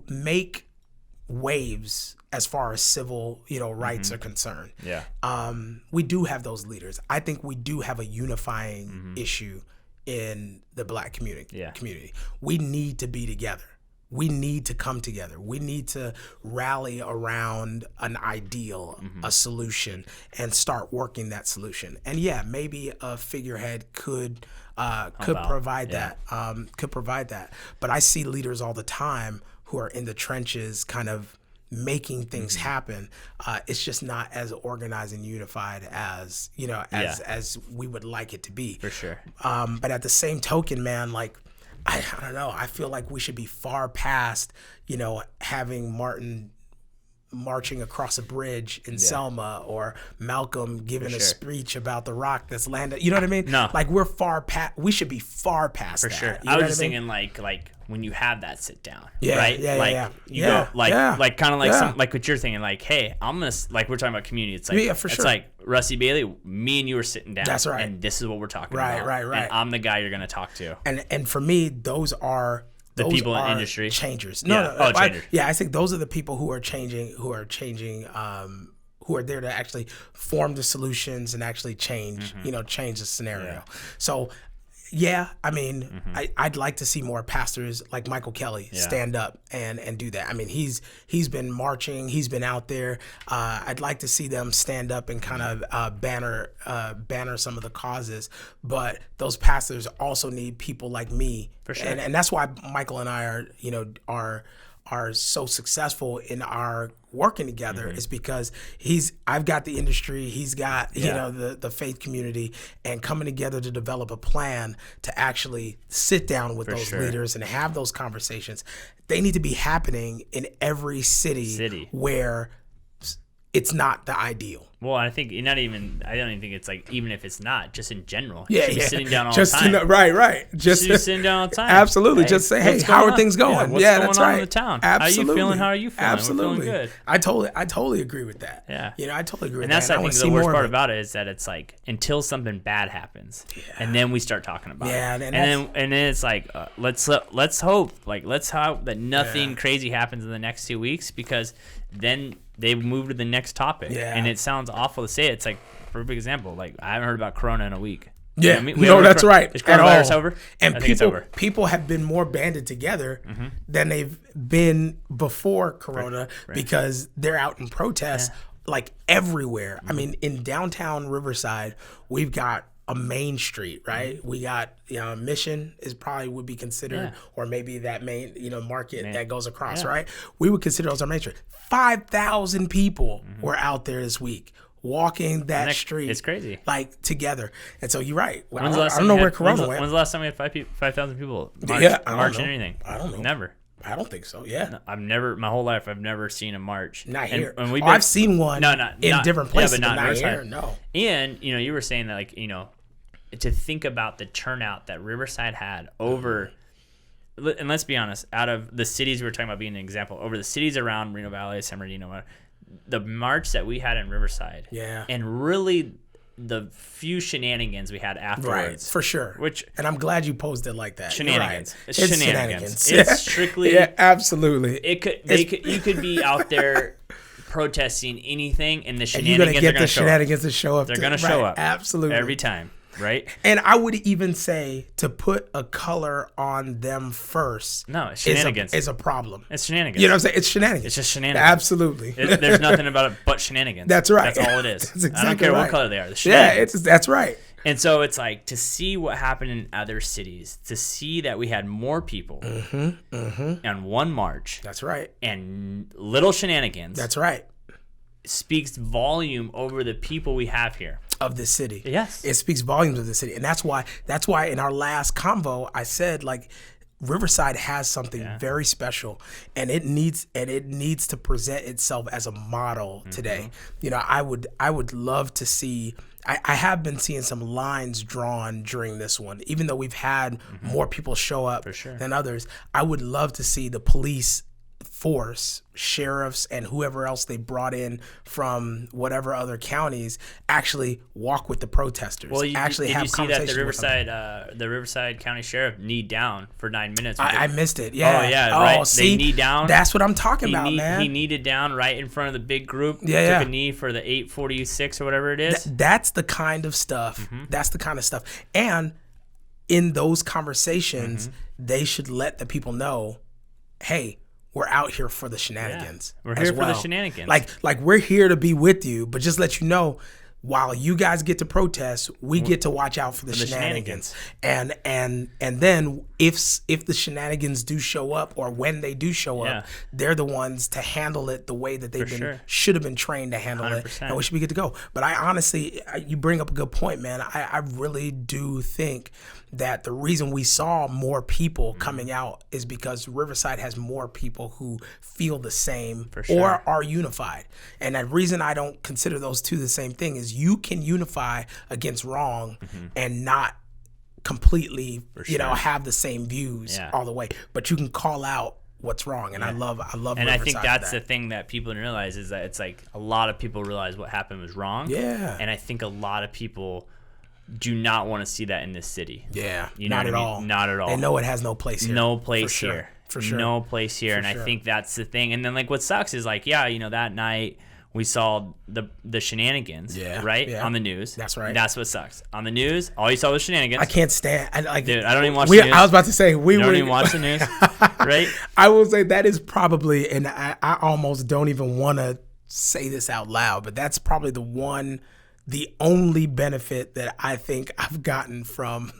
make waves as far as civil rights are concerned. Yeah. We do have those leaders. I think we do have a unifying issue in the black community. We need to be together. We need to come together. We need to rally around an ideal, a solution, and start working that solution. And maybe a figurehead could provide that. Could provide that. But I see leaders all the time who are in the trenches, kind of making things happen. It's just not as organized and unified as as we would like it to be. For sure. But at the same token, man, like I don't know. I feel like we should be far past having Martin marching across a bridge in Selma, or Malcolm giving a speech about the rock that's landed. You know what I mean? No. Like we should be far past that. For sure. You I know was just what thinking like when you have that sit down, Yeah, right? yeah, like yeah. you Yeah, go like yeah. like kind of like Yeah. some like what you're thinking, like, hey, I'm gonna like we're talking about community. It's like for it's sure. like Rusty Bailey, me and you are sitting down. That's right. And this is what we're talking Right, about. right. And I'm the guy you're gonna talk to. And for me, those are The people in are industry. changers. Changers. I think those are the people who are changing, who are there to actually form the solutions and actually change, change the scenario. Yeah. So, I mean, I'd like to see more pastors like Michael Kelly stand up and do that. I mean, he's been marching, he's been out there. I'd like to see them stand up and kind of banner some of the causes. But those pastors also need people like me, for sure. And that's why Michael and I are so successful in our working together, is because I've got the industry, he's got the faith community, and coming together to develop a plan to actually sit down with those leaders and have those conversations. They need to be happening in every city where it's not the ideal. Well, I think I don't even think it's like, even if it's not, just in general. Yeah, you should be sitting down all just the time. Right. Just sitting down all the time. Absolutely. Just say, hey, how are things going? What's going on in the town? Absolutely. How are you feeling? Absolutely. We're feeling good. I totally agree with that. Yeah. I totally agree with and that. That's, I think, the worst part about it is that it's like, until something bad happens, and then we start talking about it. And then it's like, let's hope that nothing crazy happens in the next 2 weeks, because then they move to the next topic. Yeah. And it sounds awful to say it. It's like, for a big example, like, I haven't heard about Corona in a week. Yeah, I mean, that's right. Is coronavirus over? And I think it's over. People have been more banded together than they've been before Corona, because they're out in protest like everywhere. I mean, in downtown Riverside, we've got a main street, right? We got, Mission is probably would be considered, or maybe that main, market that goes across, right? We would consider those our main street. 5,000 people were out there this week walking that street. It's crazy. Like, together. And so you're right. Well, I don't know where Corona went. When's the last time we had 5,000 people marching anything? I don't know. Never. I don't think so. Yeah. No, I've never, my whole life, I've never seen a march. Not here. And I've seen one in different places, but not here. No. And, you were saying that, like, to think about the turnout that Riverside had over, and let's be honest, out of the cities we were talking about being an example, over the cities around Reno Valley, San Bernardino, the march that we had in Riverside, and really the few shenanigans we had afterwards. Right, for sure. And I'm glad you posed it like that. Shenanigans. Right. It's shenanigans. It's strictly. Yeah, absolutely. You could be out there protesting anything, and the shenanigans you're gonna get the shenanigans to show up. They're going to show up. Absolutely. Every time. Right? And I would even say to put a color on them first. No, it's shenanigans. Is a problem. It's shenanigans. You know what I'm saying? It's shenanigans. It's just shenanigans. Absolutely. There's nothing about it but shenanigans. That's right. That's all it is. That's exactly I don't care right. what color they are. The shenanigans. That's right. And so it's like to see what happened in other cities, to see that we had more people on one march. That's right. And little shenanigans. That's right. Speaks volume over the people we have here. Of the city. Yes. It speaks volumes of the city. And that's why in our last convo I said, like, Riverside has something very special, and it needs to present itself as a model today. You know, I would love to see. I have been seeing some lines drawn during this one, even though we've had more people show up than others. I would love to see the police force, sheriffs, and whoever else they brought in from whatever other counties actually walk with the protesters. Well, did you see that the Riverside County Sheriff kneed down for 9 minutes? I missed it. Yeah. Oh yeah. Right. See, they knee down. That's what I'm talking about, man. He kneaded down right in front of the big group. Yeah. Took a knee for the 846 or whatever it is. That's the kind of stuff. That's the kind of stuff. And in those conversations, they should let the people know, hey, we're out here for the shenanigans. We're here for the shenanigans. Like we're here to be with you, but just let you know, while you guys get to protest, we get to watch out for the shenanigans. And then if the shenanigans do show up, or when they do show up, they're the ones to handle it the way that they've should have been trained to handle 100%. it, and we should be good to go. But I honestly, you bring up a good point, man. I really do think that the reason we saw more people coming out is because Riverside has more people who feel the same or are unified. And the reason I don't consider those two the same thing is you can unify against wrong and not completely, have the same views all the way, but you can call out what's wrong. And I love and Riverside. I think that's the thing that people didn't realize, is that it's like a lot of people realize what happened was wrong. Yeah. And I think a lot of people do not want to see that in this city. Yeah. You know not at what I mean? all. Not at all. They know it has no place here. No place here. For sure. No place here. And I think that's the thing. And then like what sucks is like, that night we saw the shenanigans, right? Yeah. On the news. That's right. That's what sucks. On the news, all you saw was shenanigans. I can't stand. Dude, I don't even watch the news. I was about to say we don't even watch the news, right? I will say that is probably, and I almost don't even want to say this out loud, but that's probably the only benefit that I think I've gotten from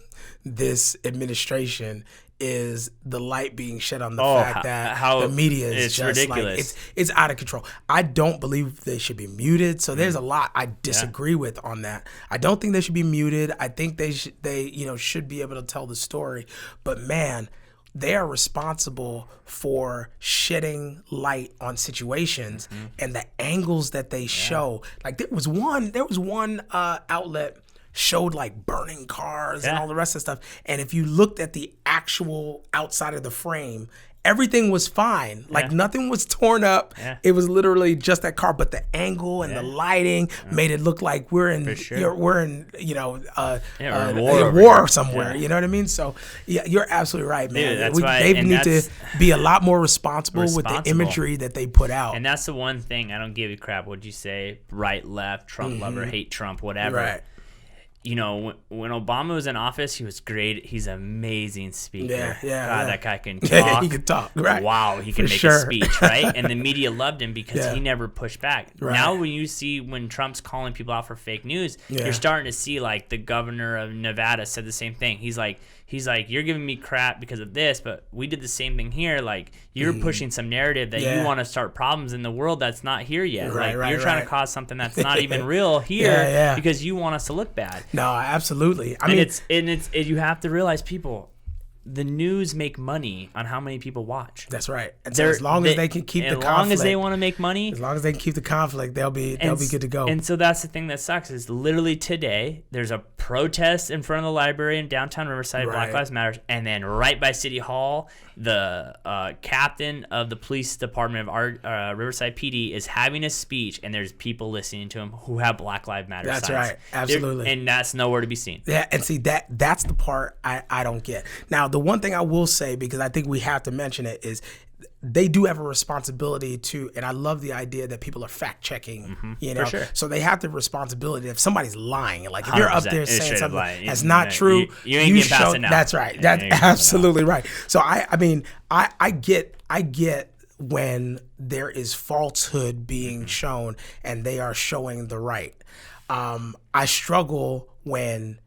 this administration is the light being shed on the fact that the media is just ridiculous. Like it's out of control. I don't believe they should be muted. So there's a lot I disagree with on that. I don't think they should be muted. I think they should be able to tell the story. But man, they are responsible for shedding light on situations and the angles that they show. Like there was one outlet showed like burning cars and all the rest of the stuff. And if you looked at the actual outside of the frame, everything was fine. Like nothing was torn up. Yeah. It was literally just that car, but the angle and the lighting made it look like we're in war somewhere. You know what I mean? So yeah, you're absolutely right, man. Dude, they need to be a lot more responsible with the imagery that they put out. And that's the one thing I don't give a crap. What'd you say? Right, left, Trump lover, hate Trump, whatever. Right. When Obama was in office, he was great. He's an amazing speaker. God, that guy can talk. He can talk, right? Wow, he can make a speech, right? And the media loved him because he never pushed back. Right. Now when Trump's calling people out for fake news, you're starting to see like the governor of Nevada said the same thing. He's like, you're giving me crap because of this, but we did the same thing here. Like you're pushing some narrative that you want to start problems in the world that's not here yet. You're trying to cause something that's not even real here because you want us to look bad. No, absolutely. I mean, you have to realize, people, the news make money on how many people watch. That's right. And so as long as they can keep the conflict, as long as they want to make money, as long as they can keep the conflict, they'll be good to go. And so that's the thing that sucks is literally today there's a protest in front of the library in downtown Riverside, Black Lives Matter, and then right by City Hall, the captain of the police department of our Riverside PD is having a speech, and there's people listening to him who have Black Lives Matter signs. That's right. Absolutely. And that's nowhere to be seen. Yeah, and see that's the part I don't get. Now, the one thing I will say, because I think we have to mention it, is they do have a responsibility to, and I love the idea that people are fact checking, for sure. So they have the responsibility if somebody's lying, like if you're up there saying something that's not true, you ain't getting past it now. That's right. That's absolutely right. So I mean, I get when there is falsehood being shown and they are showing the right. I struggle when,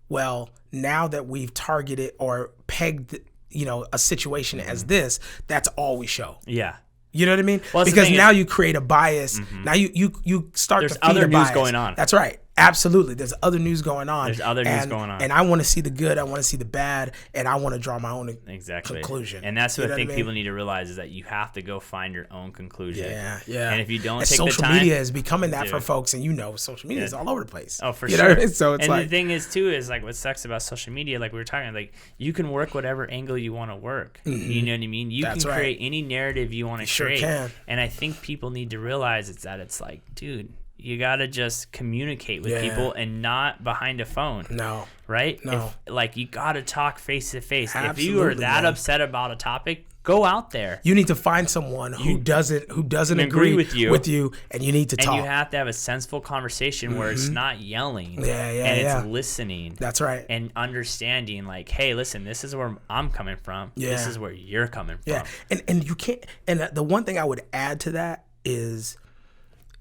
well, now that we've targeted or pegged, a situation as this, that's all we show. Yeah. You know what I mean? Well, because now you create a bias. Now you start to feed a bias. There's other news going on. That's right. Absolutely. There's other news going on. And I want to see the good. I want to see the bad. And I want to draw my own conclusion. And that's what I think people need to realize is that you have to go find your own conclusion. Yeah. And if you don't take the time. Social media is becoming that for folks. And social media is all over the place. Oh, for sure. So it's the thing is, too, is like what sucks about social media, like we were talking, like you can work whatever angle you want to work. You know what I mean? You can create any narrative you want to create. Sure can. And I think people need to realize it's like, dude, you got to just communicate with people and not behind a phone. No. Right? No. You got to talk face to face. Absolutely, if you are that upset about a topic, go out there. You need to find someone who doesn't agree with you, and you need to talk. And you have to have a sensible conversation where it's not yelling. And it's listening. That's right. And understanding, like, hey, listen, this is where I'm coming from. Yeah. This is where you're coming from. Yeah. And you can't. And the one thing I would add to that is,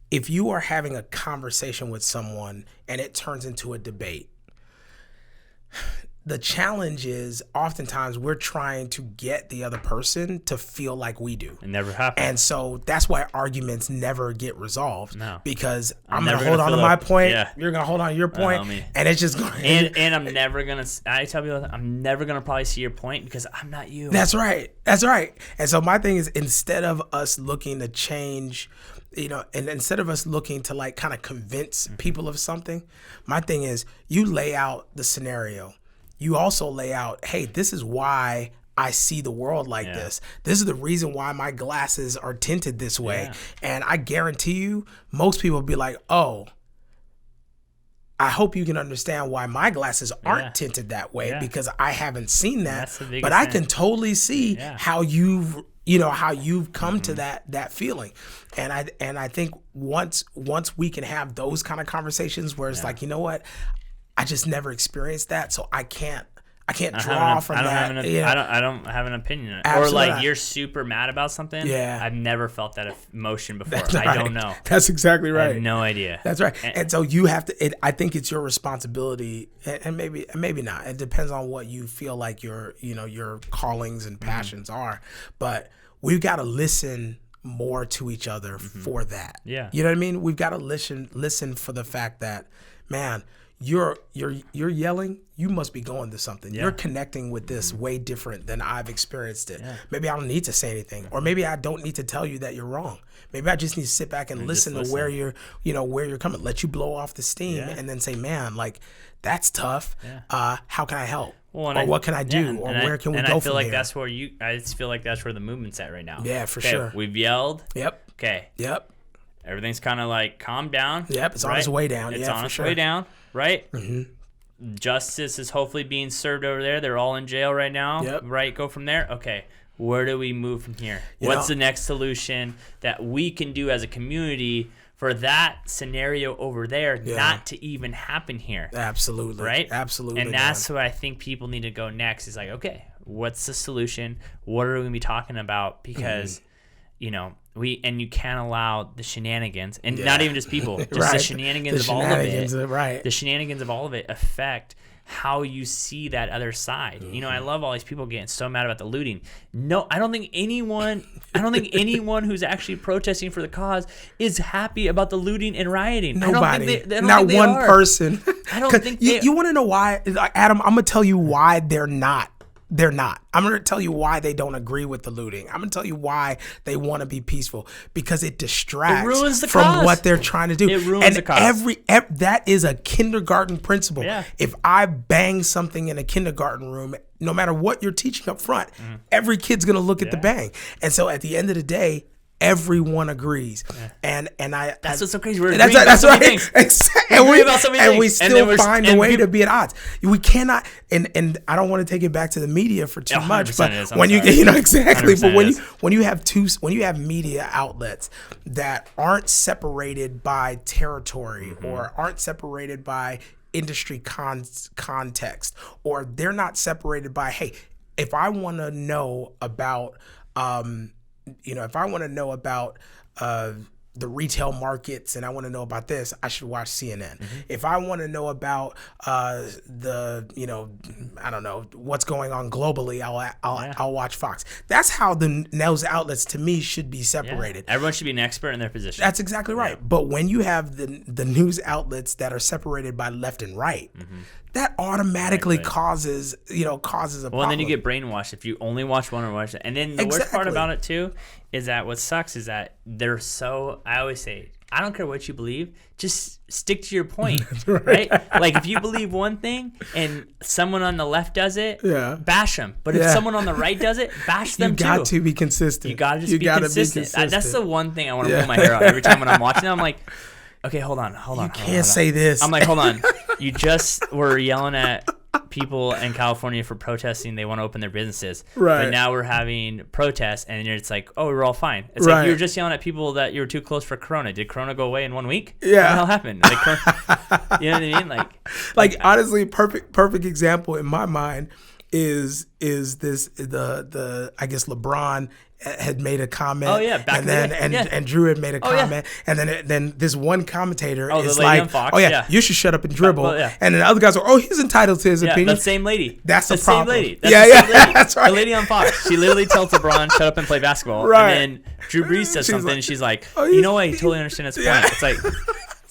if you are having a conversation with someone and it turns into a debate, the challenge is oftentimes we're trying to get the other person to feel like we do. It never happens. And so that's why arguments never get resolved. No. Because I'm going to hold on to my point. Yeah. You're going to hold on to your point. And it's just going to... And I'm never going to... I tell people, I'm never going to probably see your point because I'm not you. That's right. That's right. And so my thing is, instead of us looking to change... and instead of us looking to kind of convince people of something, my thing is you lay out the scenario. You also lay out, hey, this is why I see the world like this. This is the reason why my glasses are tinted this way. Yeah. And I guarantee you, most people will be like, oh, I hope you can understand why my glasses aren't tinted that way because I haven't seen that. But I can totally see how you've come to that feeling. And I think once we can have those kind of conversations where it's like, you know what, I just never experienced that, so I can't draw from that. I don't have an opinion. Absolutely. Or you're super mad about something. Yeah. I've never felt that emotion before. That's I don't know. That's exactly right. I have no idea. That's right. And so you have to. I think it's your responsibility, and maybe not. It depends on what you feel like your callings and passions are. But we've got to listen more to each other for that. Yeah. You know what I mean? We've got to listen for the fact that, man, you're yelling, you must be going to something. You're connecting with this way different than I've experienced it. Maybe I don't need to say anything, or maybe I don't need to tell you that you're wrong. Maybe I just need to sit back and listen to where you're coming, let you blow off the steam, and then say, man, that's tough. How can I help? Or what can I do? Or where can we go from here? I feel like that's where I just feel like that's where the movement's at right now. Yeah, for sure. We've yelled. Yep. Okay. Yep. Everything's kind of calmed down. Yep. It's on its way down. It's on its way down. Right? Mm-hmm. Justice is hopefully being served over there. They're all in jail right now. Yep. Right? Go from there. Okay. Where do we move from here? What's the next solution that we can do as a community for that scenario over there not to even happen here? Absolutely. Right? Absolutely. And that's what I think people need to go next is like, okay, what's the solution? What are we going to be talking about? Because, you can't allow the shenanigans, and not even just people, just the shenanigans of all of it. Right. The shenanigans of all of it affect how you see that other side. I love all these people getting so mad about the looting. No, I don't think anyone who's actually protesting for the cause is happy about the looting and rioting. Nobody. Not one person. I don't think you want to know why, Adam? I'm gonna tell you why they're not. They're not. I'm going to tell you why they don't agree with the looting. I'm going to tell you why they want to be peaceful, because it distracts from what they're trying to do. It ruins the cause. That is a kindergarten principle. Yeah. If I bang something in a kindergarten room, no matter what you're teaching up front, every kid's going to look at the bang. And so at the end of the day, everyone agrees, and that's what's so crazy. We're agreeing about so many things. Exactly. And we still find a way to be at odds. We cannot, and I don't want to take it back to the media for too much, but when you exactly, but when you have media outlets that aren't separated by territory or aren't separated by industry context, or they're not separated by, hey, if I want to know about if I want to know about the retail markets and I want to know about this, I should watch CNN. If I want to know about I don't know what's going on globally, I'll watch Fox. That's how those outlets, to me, should be separated. Yeah. Everyone should be an expert in their position. That's exactly right. Yeah. But when you have the news outlets that are separated by left and right, that automatically causes a problem. Well, and then you get brainwashed if you only watch one or watch it. And then the worst part about it too is that what sucks is that they're so, I always say, I don't care what you believe, just stick to your point, right? Like if you believe one thing and someone on the left does it, bash them. But if someone on the right does it, bash them too. You got to be consistent. You got to just be consistent. That's the one thing I want to pull my hair out every time when I'm watching it. I'm like, okay, hold on. You can't say this. I'm like, hold on. You just were yelling at people in California for protesting. They want to open their businesses. Right. But now we're having protests, and it's like, oh, we're all fine. It's like you were just yelling at people that you were too close for Corona. Did Corona go away in 1 week? Yeah. What the hell happened? Like, you know what I mean? Like honestly, perfect example in my mind is this I guess LeBron had made a comment. Oh yeah, back and Drew had made a comment, and then this one commentator is the lady on Fox, you should shut up and dribble, and then the other guys are, oh, he's entitled to his opinion. The same lady. That's the Same problem. lady. That's the same lady. That's right. The lady on Fox. She literally tells LeBron, shut up and play basketball. Right. And then Drew Brees says something, and she's like, you know what? I totally understand his point. It's like.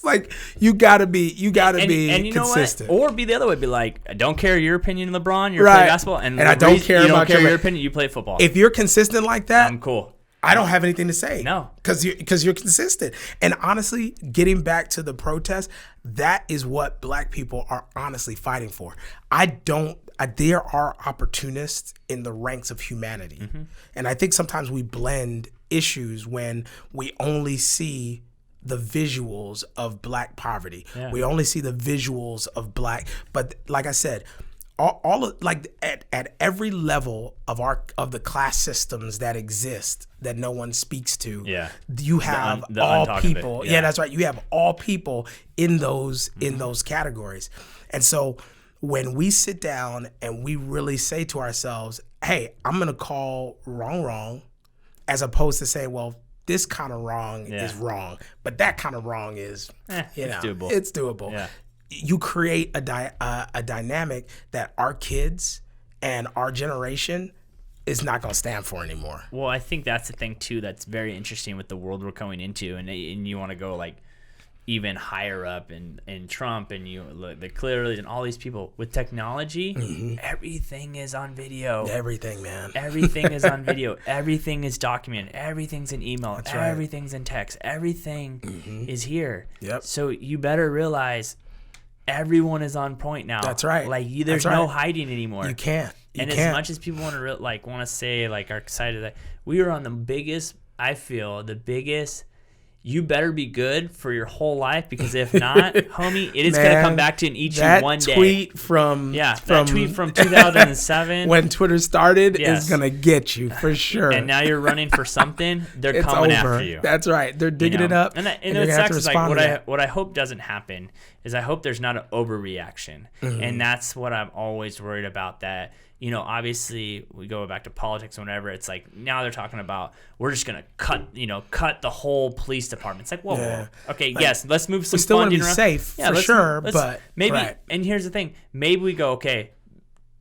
Like you gotta be and you consistent, know what? Or be the other way. Be like, I don't care your opinion, LeBron. You play basketball, and I don't care about your opinion. You play football. If you're consistent like that, I'm cool. I don't have anything to say. No, because you're consistent. And honestly, getting back to the protest, that is what Black people are honestly fighting for. There are opportunists in the ranks of humanity, and I think sometimes we blend issues when we only see the visuals of Black poverty. Yeah. We only see the visuals of Black, but like I said, all of, like at every level of the class systems that exist that no one speaks to, you have all people. Yeah, that's right. You have all people in those categories. And so when we sit down and we really say to ourselves, hey, I'm going to call wrong, as opposed to saying, well, this kind of wrong is wrong, but that kind of wrong is, it's doable. It's doable. Yeah. You create a dynamic that our kids and our generation is not going to stand for anymore. Well, I think that's the thing too that's very interesting with the world we're going into, and you want to go like even higher up in Trump and the clearly and all these people with technology, everything is on video. Everything, man. Everything is on video. Everything is documented. Everything's in email. That's right. Everything's in text. Everything is here. Yep. So you better realize everyone is on point now. That's right. Like there's no hiding anymore. You can't. As much as people want to say like are excited that we are on the biggest, you better be good for your whole life, because if not, homie, it is going to come back to eat you one day. That tweet from 2007 when Twitter started is going to get you for sure. And now you're running for something, they're coming after you. That's right. They're digging it up. And it sucks is like what I hope doesn't happen is I hope there's not an overreaction. And that's what I'm always worried about, that obviously we go back to politics or whatever. It's like now they're talking about we're just gonna cut the whole police department. It's like whoa. Okay, like, yes, let's move some. We still want to be around. safe for sure, but maybe. Right. And here's the thing: maybe we go, okay,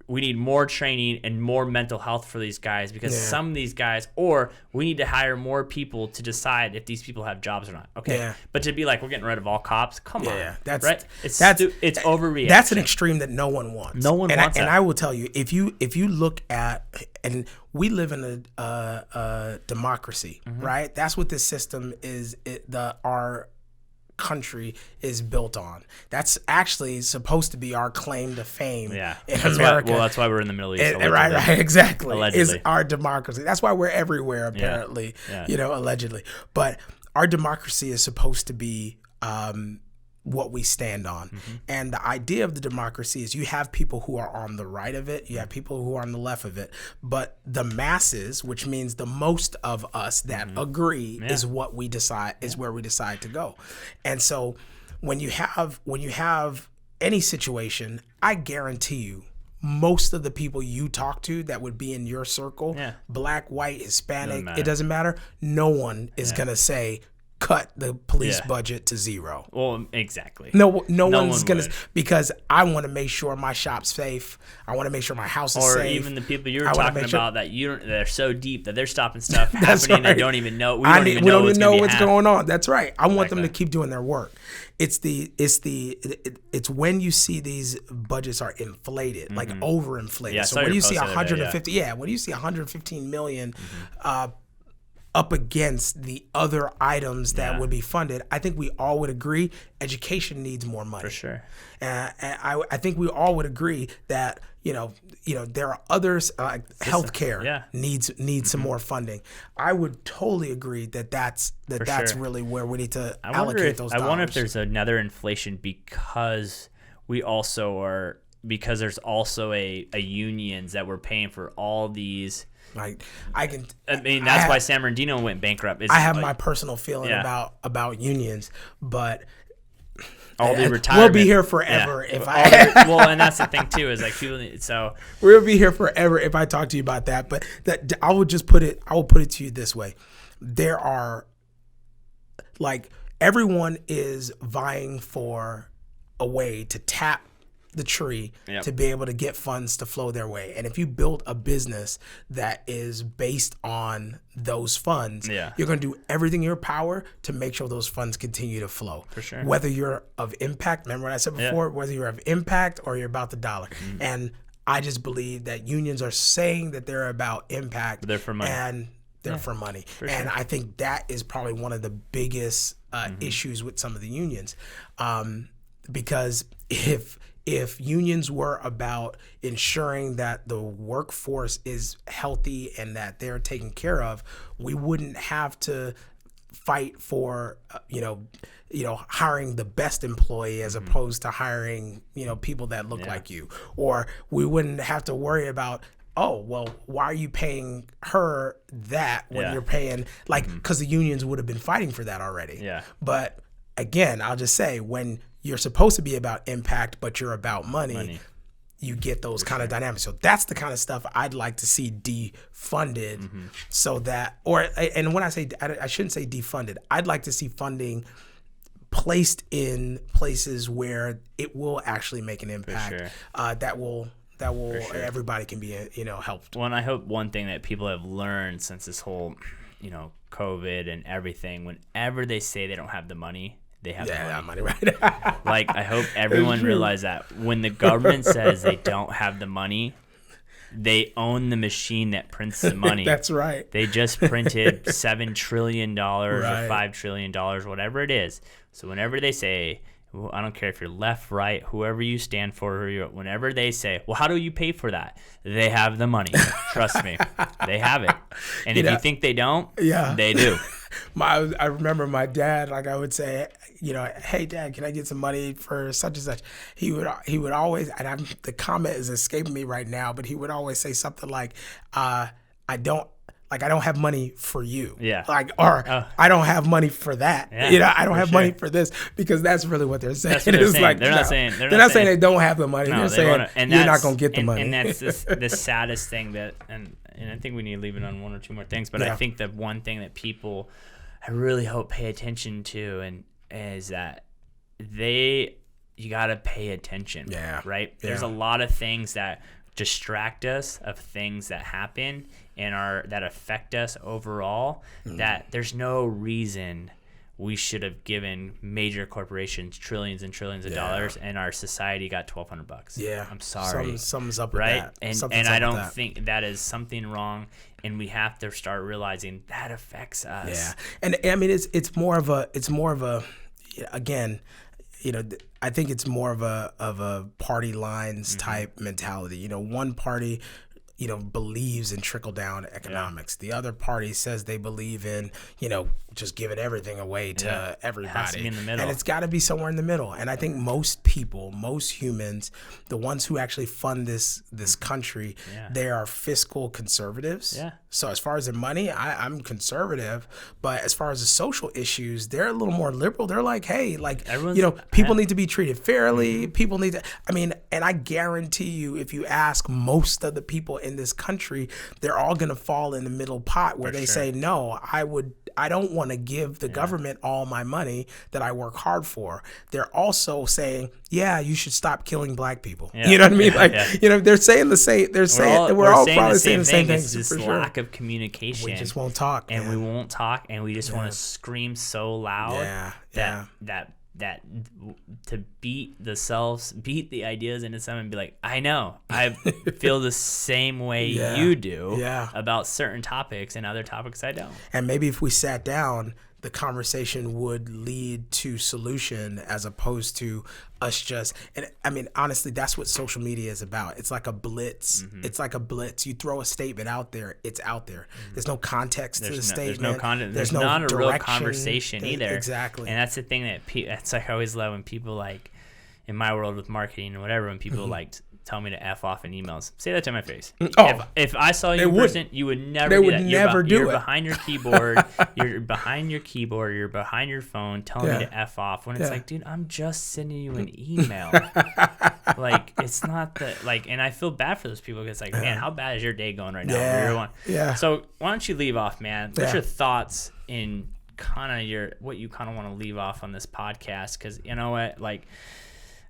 we need more training and more mental health for these guys, because some of these guys, or we need to hire more people to decide if these people have jobs or not. Okay. Yeah. But to be like, we're getting rid of all cops, come on. That's right. It's overreaction. That's an extreme that no one wants. No one wants that. And I will tell you, if you look at, and we live in a democracy, right? That's what this system is. Our country is built on. That's actually supposed to be our claim to fame in America. That's why we're in the Middle East. Right, exactly. Allegedly. Is our democracy. That's why we're everywhere, apparently, allegedly. But our democracy is supposed to be what we stand on. And the idea of the democracy is you have people who are on the right of it, you have people who are on the left of it, but the masses, which means the most of us that agree, is what we decide, is where we decide to go. And so when you have any situation, I guarantee you, most of the people you talk to that would be in your circle, black, white, Hispanic, it doesn't matter. No one is going to say, cut the police budget to zero. Well, exactly. No one's going to, because I want to make sure my shop's safe. I want to make sure my house is safe. Or even the people you were talking about they're so deep that they're stopping stuff happening and don't even know. We don't even know what's going on. That's right. I want them to keep doing their work. It's when you see these budgets are inflated, like overinflated. Yeah, so when you see 150, when you see 115 million up against the other items that would be funded, I think we all would agree education needs more money. For sure. I think we all would agree that there are others, like healthcare needs some more funding. I would totally agree that's really where we need to allocate those dollars. I wonder if there's another inflation because there's also a unions that we're paying for all these. Like that's why San Bernardino went bankrupt. I have my personal feeling about unions, but all the retirement. We'll be here forever if and that's the thing too, is like people. So we'll be here forever if I talk to you about that. But I will put it to you this way: there are, like, everyone is vying for a way to tap the tree to be able to get funds to flow their way. And if you build a business that is based on those funds, you're going to do everything in your power to make sure those funds continue to flow. For sure. Whether you're of impact, remember what I said before, whether you're of impact or you're about the dollar. And I just believe that unions are saying that they're about impact. But they're for money. And they're for money. And I think that is probably one of the biggest issues with some of the unions. Because if unions were about ensuring that the workforce is healthy and that they're taken care of, we wouldn't have to fight for hiring the best employee as opposed to hiring people that look like you, or we wouldn't have to worry about, oh, well, why are you paying her that when you're paying, because the unions would have been fighting for that already. But again, I'll just say, when you're supposed to be about impact, but you're about money. You get those kind of dynamics. So that's the kind of stuff I'd like to see defunded, so that, and when I say, I shouldn't say defunded, I'd like to see funding placed in places where it will actually make an impact. That will everybody can be helped. Well, and I hope one thing that people have learned since this whole COVID and everything, whenever they say they don't have the money, they have the money, right? Like, I hope everyone realizes that when the government says they don't have the money, they own the machine that prints the money. That's right. They just printed $7 trillion or $5 trillion, whatever it is. So whenever they say, well, I don't care if you're left, right, whoever you stand for, whenever they say, well, how do you pay for that? They have the money. Trust me. They have it. And if you think they don't, they do. I remember my dad, like, I would say, hey, Dad, can I get some money for such and such? He would always, and the comment is escaping me right now, but he would always say something like, I don't have money for you. I don't have money for that. I don't have money for this, because that's really what they're saying. That's what they're saying. Like, they're not saying they don't have the money. They're saying you're not going to get the money. And that's the saddest thing and I think we need to leave it on one or two more things, but I think the one thing that people, I really hope, pay attention to, and is that you got to pay attention. Right? There's a lot of things that distract us of things that happen and that affect us overall, that there's no reason we should have given major corporations trillions and trillions of dollars, and our society got $1,200. Yeah, I'm sorry. Something's up with right? that. And I don't think that is something wrong, and we have to start realizing that affects us. Yeah, and I mean it's more of a again, I think it's more of a party lines type mentality. One party believes in trickle down economics. The other party says they believe in, just giving everything away to everybody. It has to be in the middle. And it's got to be somewhere in the middle. And I think most people, most humans, the ones who actually fund this country, they are fiscal conservatives. Yeah. So as far as the money, I'm conservative, but as far as the social issues, they're a little more liberal. They're like, hey, people need to be treated fairly. People need to, and I guarantee you, if you ask most of the people in this country, they're all going to fall in the middle pot where they say, no, I don't want to give the government all my money that I work hard for. They're also saying, you should stop killing black people. Yeah. You know what I mean? They're saying the same. We're all probably saying the same thing. It's this lack of communication. We just won't talk, and we won't talk, and we just want to scream so loud that to beat the ideas into someone and be like, I know, I feel the same way you do about certain topics, and other topics I don't. And maybe if we sat down, the conversation would lead to solution as opposed to us just, and honestly, that's what social media is about. It's like a blitz. Mm-hmm. It's like a blitz. You throw a statement out there, it's out there. Mm-hmm. There's no context to the statement. There's no content. There's no not a real conversation either. Exactly. And that's the thing that's like, I always love when people in my world with marketing and whatever, when people tell me to F off in emails. Say that to my face. Oh, if I saw you in person, you would never do that. You're behind your keyboard. You're behind your keyboard. You're behind your phone telling me to F off. When it's like, dude, I'm just sending you an email. It's not and I feel bad for those people because man, how bad is your day going right now? Yeah. So why don't you leave off, man? What's your thoughts in kind of what you kind of want to leave off on this podcast? Because you know what,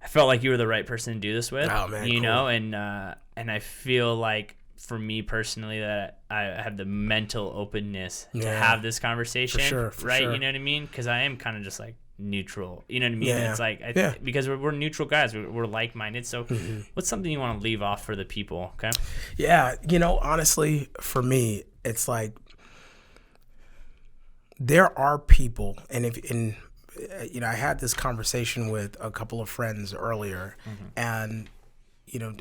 I felt like you were the right person to do this with. Oh man, cool. And I feel like for me personally that I have the mental openness to have this conversation. For sure. You know what I mean? Because I am kind of just neutral. You know what I mean? Yeah. It's because we're neutral guys. We're like-minded. So what's something you want to leave off for the people? Okay. Yeah. Honestly, for me, it's there are people, and I had this conversation with a couple of friends earlier, and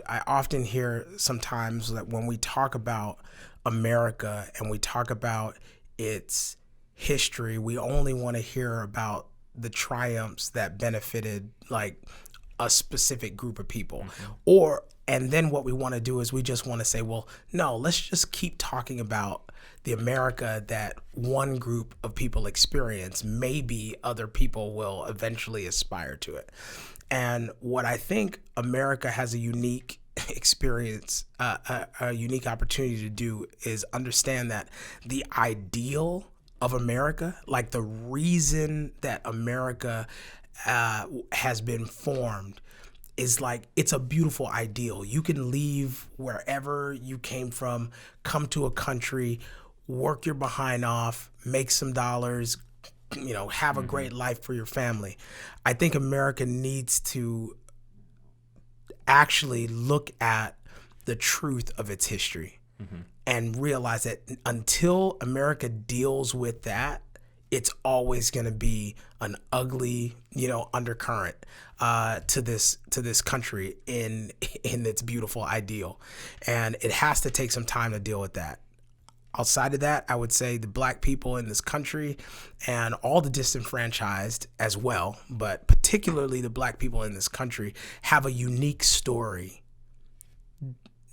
I often hear sometimes that when we talk about America and we talk about its history, we only want to hear about the triumphs that benefited a specific group of people, and then what we want to do is we just want to say, well, no, let's just keep talking about the America that one group of people experience. Maybe other people will eventually aspire to it. And what I think America has a unique experience, a unique opportunity to do is understand that the ideal of America, the reason that America has been formed, is it's a beautiful ideal. You can leave wherever you came from, come to a country, work your behind off, make some dollars, have a great life for your family. I think America needs to actually look at the truth of its history and realize that until America deals with that, it's always going to be an ugly, undercurrent to this country in its beautiful ideal, and it has to take some time to deal with that. Outside of that, I would say the black people in this country and all the disenfranchised as well, but particularly the black people in this country, have a unique story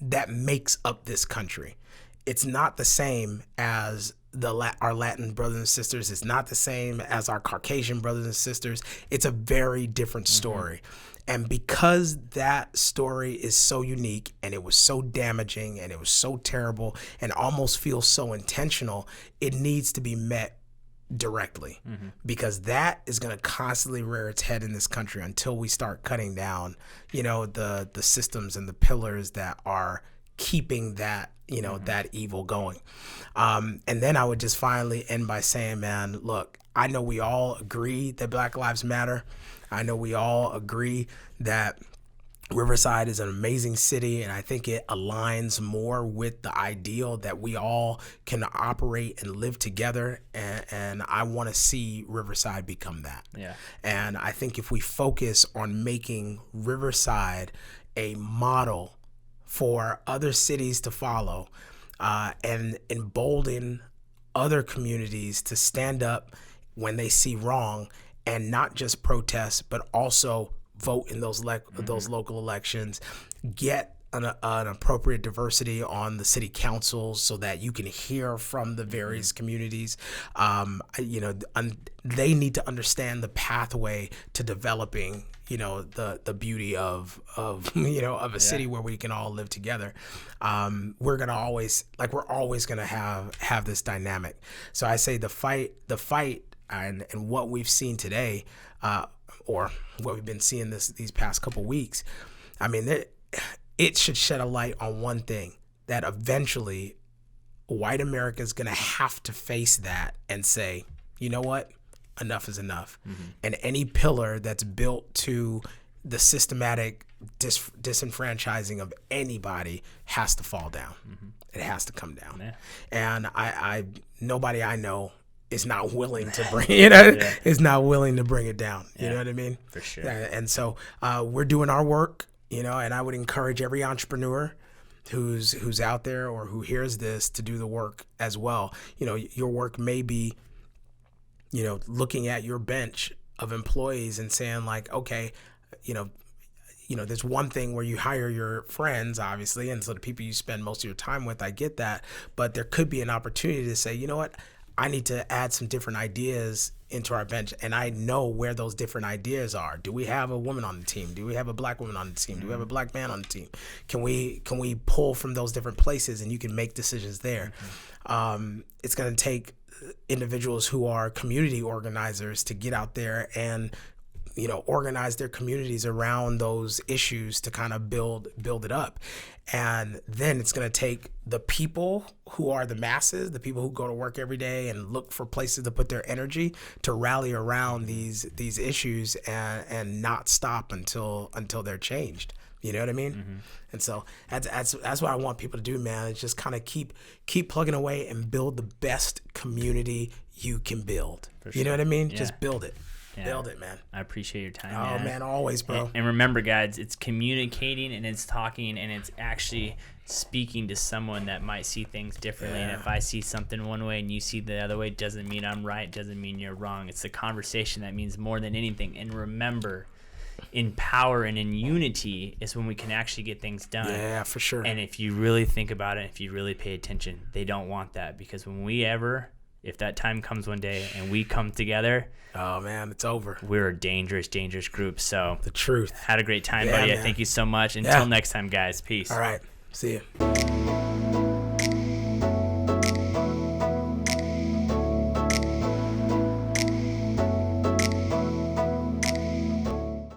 that makes up this country. It's not the same as our Latin brothers and sisters. It's not the same as our Caucasian brothers and sisters. It's a very different story. And because that story is so unique and it was so damaging and it was so terrible and almost feels so intentional, it needs to be met directly, because that is going to constantly rear its head in this country until we start cutting down, the systems and the pillars that are keeping that, that evil going. And then I would just finally end by saying, man, look, I know we all agree that Black Lives Matter. I know we all agree that Riverside is an amazing city, and I think it aligns more with the ideal that we all can operate and live together, and I want to see Riverside become that. Yeah. And I think if we focus on making Riverside a model for other cities to follow, and embolden other communities to stand up when they see wrong, and not just protest, but also vote in those local elections, get an appropriate diversity on the city councils so that you can hear from the various communities. They need to understand the pathway to developing, the beauty of a city where we can all live together. We're always gonna have this dynamic. So I say the fight and what we've seen today, or what we've been seeing these past couple weeks, I mean, it should shed a light on one thing, that eventually white America is going to have to face that and say, you know what, enough is enough. And any pillar that's built to the systematic disenfranchising of anybody has to fall down. It has to come down. Yeah. And nobody I know is not willing to bring is not willing to bring it down. You know what I mean? For sure. And so we're doing our work, and I would encourage every entrepreneur who's out there or who hears this to do the work as well. Your work may be, looking at your bench of employees and saying like, okay, there's one thing where you hire your friends, obviously, and so the people you spend most of your time with, I get that, but there could be an opportunity to say, you know what, I need to add some different ideas into our bench, and I know where those different ideas are. Do we have a woman on the team? Do we have a black woman on the team? Do we have a black man on the team? Can we pull from those different places, and you can make decisions there? It's going to take individuals who are community organizers to get out there and organize their communities around those issues to kind of build it up. And then it's going to take the people who are the masses, the people who go to work every day and look for places to put their energy, to rally around these issues and not stop until they're changed. You know what I mean? And so that's what I want people to do, man. It's just kind of keep plugging away and build the best community you can build. Sure. You know what I mean? Yeah. Just build it. Yeah. Build it, man. I appreciate your time, man. Oh, man, always, bro. And remember, guys, it's communicating and it's talking and it's actually speaking to someone that might see things differently. Yeah. And if I see something one way and you see the other way, it doesn't mean I'm right. It doesn't mean you're wrong. It's the conversation that means more than anything. And remember, in power and in unity is when we can actually get things done. Yeah, for sure. And if you really think about it, if you really pay attention, they don't want that, because if that time comes one day and we come together, oh man, it's over. We're a dangerous group. So the truth. Had a great time, buddy. Man. I thank you so much. Until next time, guys. Peace. All right. See you.